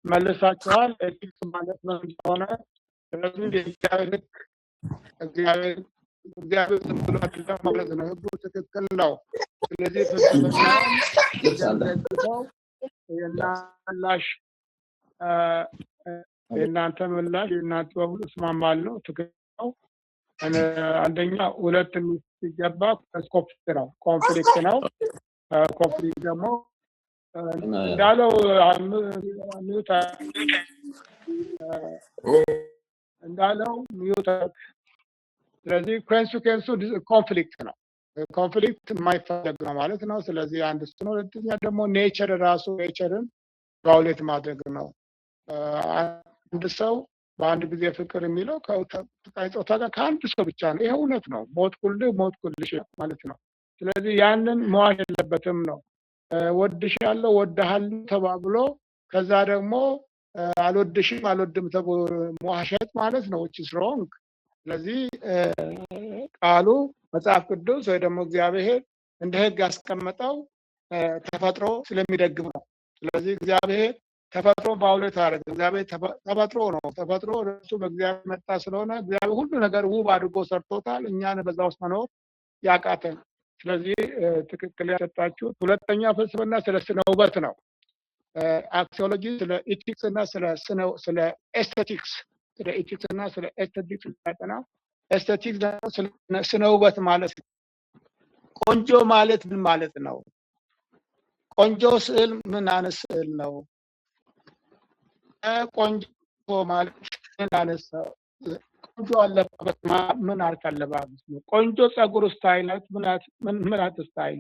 መልሳችኋል። ኤቲክስ ማለት ምን እንደሆነ። ስለዚህ እግዚአብሔር ዝም ብሎ አይደለም ማለት ነው። ህጉ ትክክል ነው። ስለዚህ የእናንተ ምላሽ የእናንተ በሙሉ እስማማለሁ፣ ትክክል ነው። አንደኛ ሁለት ሲገባ ኮንፍሊክት ነው። ኮንፍሊክት ደግሞ እንዳለው ሚውት ስለዚህ ኮንሲኩዌንሱ ኮንፍሊክት ነው። ኮንፍሊክት የማይፈለግ ነው ማለት ነው። ስለዚህ አንድ እሱ ነው። ሁለተኛ ደግሞ ኔቸርን ቫውሌት ማድረግ ነው። አንድ ሰው በአንድ ጊዜ ፍቅር የሚለው ከጾታ ጋር ከአንድ ሰው ብቻ ነው። ይሄ እውነት ነው። ሞትኩልሽ ማለት ነው። ስለዚህ ያንን መዋሽ የለበትም ነው። ወድሻለሁ ወድሃለሁ ተባብሎ ከዛ ደግሞ አልወድም መዋሸት ማለት ነው which is wrong። ስለዚህ ቃሉ መጽሐፍ ቅዱስ ወይ ደግሞ እግዚአብሔር እንደ ህግ ያስቀመጠው ተፈጥሮ ስለሚደግም ነው። ስለዚህ እግዚአብሔር ተፈጥሮ ቫውሌት አደረገ። እግዚአብሔር ተፈጥሮ ነው። ተፈጥሮ እሱ በእግዚአብሔር መጣ ስለሆነ እግዚአብሔር ሁሉ ነገር ውብ አድርጎ ሰርቶታል። እኛን በዛ ውስጥ መኖር ያቃተን። ስለዚህ ትክክል ያሰጣችሁት። ሁለተኛ ፍልስፍና ስለ ስነ ውበት ነው። አክሲዮሎጂ ስለ ኢቲክስ እና ስለ ኤስቴቲክስ ያጠና። ኤስቴቲክስ ደግሞ ስነ ውበት ማለት ነው። ቆንጆ ማለት ምን ማለት ነው? ቆንጆ ስዕል ምን አይነት ስዕል ነው? ቆንጆ ማለት ምን አይነት ቆንጆ አለባበስ ምን አይነት አለባበስ ነው? ቆንጆ ፀጉር ስታይል ምን አይነት ስታይል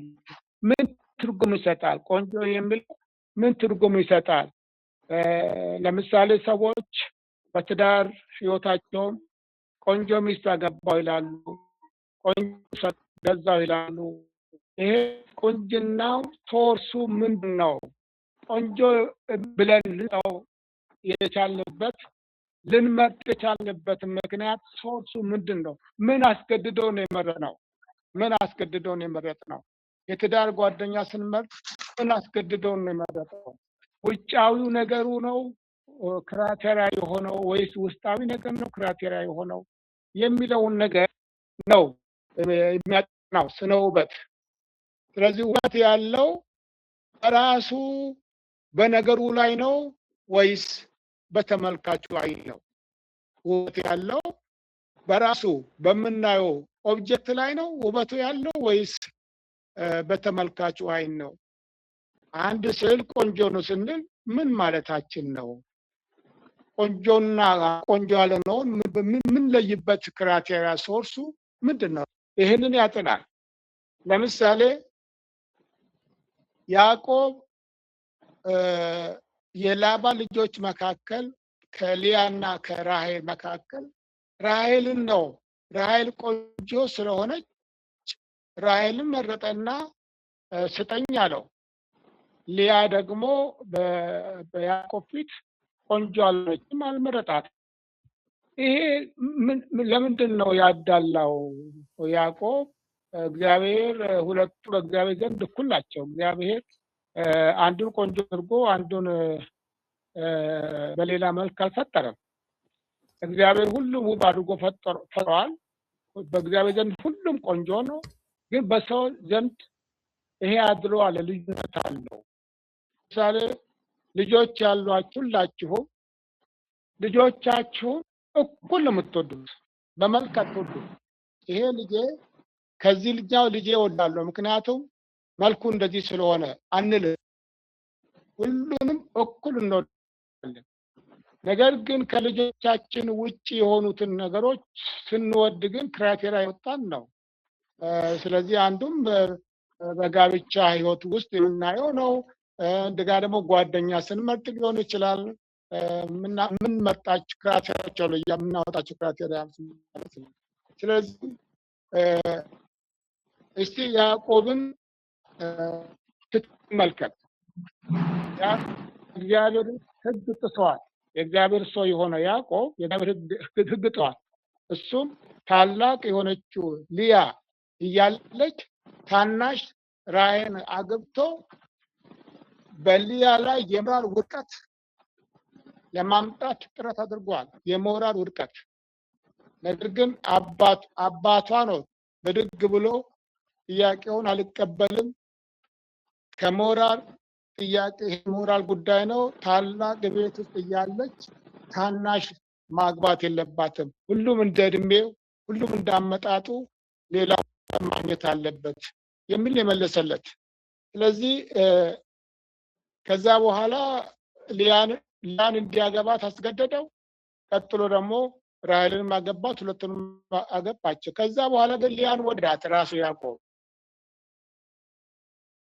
ምን ትርጉም ይሰጣል? ቆንጆ የሚል ምን ትርጉም ይሰጣል? ለምሳሌ ሰዎች በትዳር ህይወታቸው ቆንጆ ሚስት አገባው ይላሉ፣ ቆንጆ ገዛው ይላሉ። ይሄ ቁንጅናው ሶርሱ ምንድን ነው? ቆንጆ ብለን ልንመርጥ የቻልንበት ምክንያት ሶርሱ ምንድን ነው? ምን አስገድዶ ነው የመረጥነው? የትዳር ጓደኛ ስንመርጥ ምን አስገድዶ ነው የመረጥነው? ውጫዊው ነገሩ ነው ክራቴሪያ የሆነው ወይስ ውስጣዊ ነገር ነው ክራቴሪያ የሆነው የሚለውን ነገር ነው የሚያጠናው ስነ ውበት። ስለዚህ ውበት ያለው በራሱ በነገሩ ላይ ነው ወይስ በተመልካቹ ላይ ነው? ውበት ያለው በራሱ በምናየው ኦብጀክት ላይ ነው ውበቱ ያለው ወይስ በተመልካቹ አይን ነው? አንድ ስዕል ቆንጆ ነው ስንል ምን ማለታችን ነው? ቆንጆና ቆንጆ ያልሆነውን ምን ለይበት ክራቴሪያ ሶርሱ ምንድን ነው? ይህንን ያጠናል። ለምሳሌ ያዕቆብ የላባ ልጆች መካከል ከሊያና ከራሔል መካከል ራሔልን ነው። ራሔል ቆንጆ ስለሆነች ራሔልን መረጠና ስጠኝ አለው። ሊያ ደግሞ በያዕቆብ ፊት ቆንጆ አልሆነችም፣ አልመረጣትም። ይሄ ለምንድን ነው ያዳላው ያዕቆብ? እግዚአብሔር ሁለቱ በእግዚአብሔር ዘንድ እኩል ናቸው። እግዚአብሔር አንዱን ቆንጆ አድርጎ አንዱን በሌላ መልክ አልፈጠረም። እግዚአብሔር ሁሉም ውብ አድርጎ ፈጥሯል። በእግዚአብሔር ዘንድ ሁሉም ቆንጆ ነው። ግን በሰው ዘንድ ይሄ አድሎ አለ፣ ልዩነት አለው። ለምሳሌ ልጆች ያሏችሁ ሁላችሁም ልጆቻችሁን እኩል ነው የምትወዱት፣ በመልክ አትወዱት። ይሄ ልጄ ከዚህ ልጄ እወዳለሁ ምክንያቱም መልኩ እንደዚህ ስለሆነ አንልም። ሁሉንም እኩል እንወዳለን። ነገር ግን ከልጆቻችን ውጪ የሆኑትን ነገሮች ስንወድ ግን ክራይቴሪያ ይወጣን ነው። ስለዚህ አንዱም በጋብቻ ህይወት ውስጥ የምናየው ነው። እንደጋ ደግሞ ጓደኛ ስንመርጥ ሊሆን ይችላል። ምን መርጣችሁ ክራይቴሪያዎች አሉ፣ የምናወጣቸው ክራይቴሪያ ማለት ነው። ስለዚህ እስቲ ያዕቆብን ስትመልከት እግዚአብሔርን ህግ ጥሰዋል። የእግዚአብሔር ሰው የሆነ ያዕቆብ የእግዚአብሔር ህግ ጥሰዋል። እሱም ታላቅ የሆነችው ሊያ እያለች ታናሽ ራሔልን አግብቶ በሊያ ላይ የሞራል ውድቀት ለማምጣት ጥረት አድርጓል። የሞራል ውድቀት። ነገር ግን አባቷ ነው ብድግ ብሎ ጥያቄውን አልቀበልም፣ ከሞራል ጥያቄ ሞራል ጉዳይ ነው፣ ታላቅ ቤት ውስጥ እያለች ታናሽ ማግባት የለባትም፣ ሁሉም እንደ እድሜው ሁሉም እንዳመጣጡ ሌላው ማግኘት አለበት የሚል የመለሰለት። ስለዚህ ከዛ በኋላ ሊያን እንዲያገባት አስገደደው። ቀጥሎ ደግሞ ራሔልን ማገባት፣ ሁለቱንም አገባቸው። ከዛ በኋላ ግን ሊያን ወዳት ራሱ ያዕቆብ።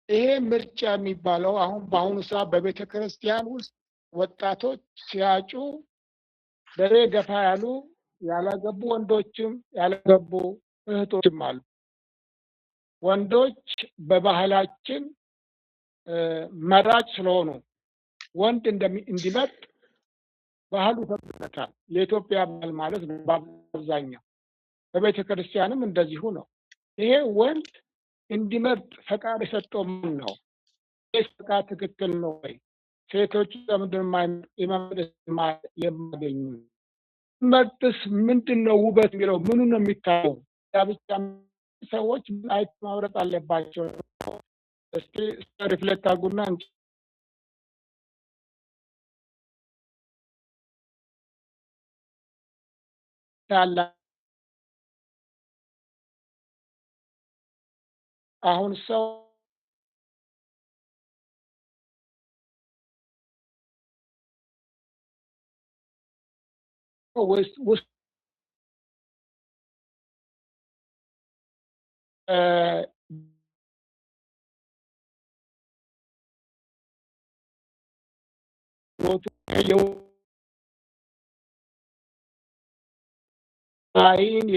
ይሄ ምርጫ የሚባለው አሁን በአሁኑ ሰዓት በቤተ ክርስቲያን ውስጥ ወጣቶች ሲያጩ በሬ ገፋ ያሉ ያላገቡ ወንዶችም ያላገቡ እህቶችም አሉ። ወንዶች በባህላችን መራጭ ስለሆኑ ወንድ እንዲመርጥ ባህሉ ይፈቅድለታል። የኢትዮጵያ ባህል ማለት ነው። በአብዛኛው በቤተ ክርስቲያንም እንደዚሁ ነው። ይሄ ወንድ እንዲመርጥ ፈቃድ የሰጠው ማን ነው? ይህ ፈቃድ ትክክል ነው ወይ? ሴቶች ለምንድን የማገኙ? መርጥስ ምንድን ነው? ውበት የሚለው ምኑ ነው የሚታየው? ጋብቻ ሰዎች ምን አይነት ማምረጥ አለባቸው? እስቲ ሪፍሌክት አድርጉና ያለ አሁን ሰው ውስጥ አይን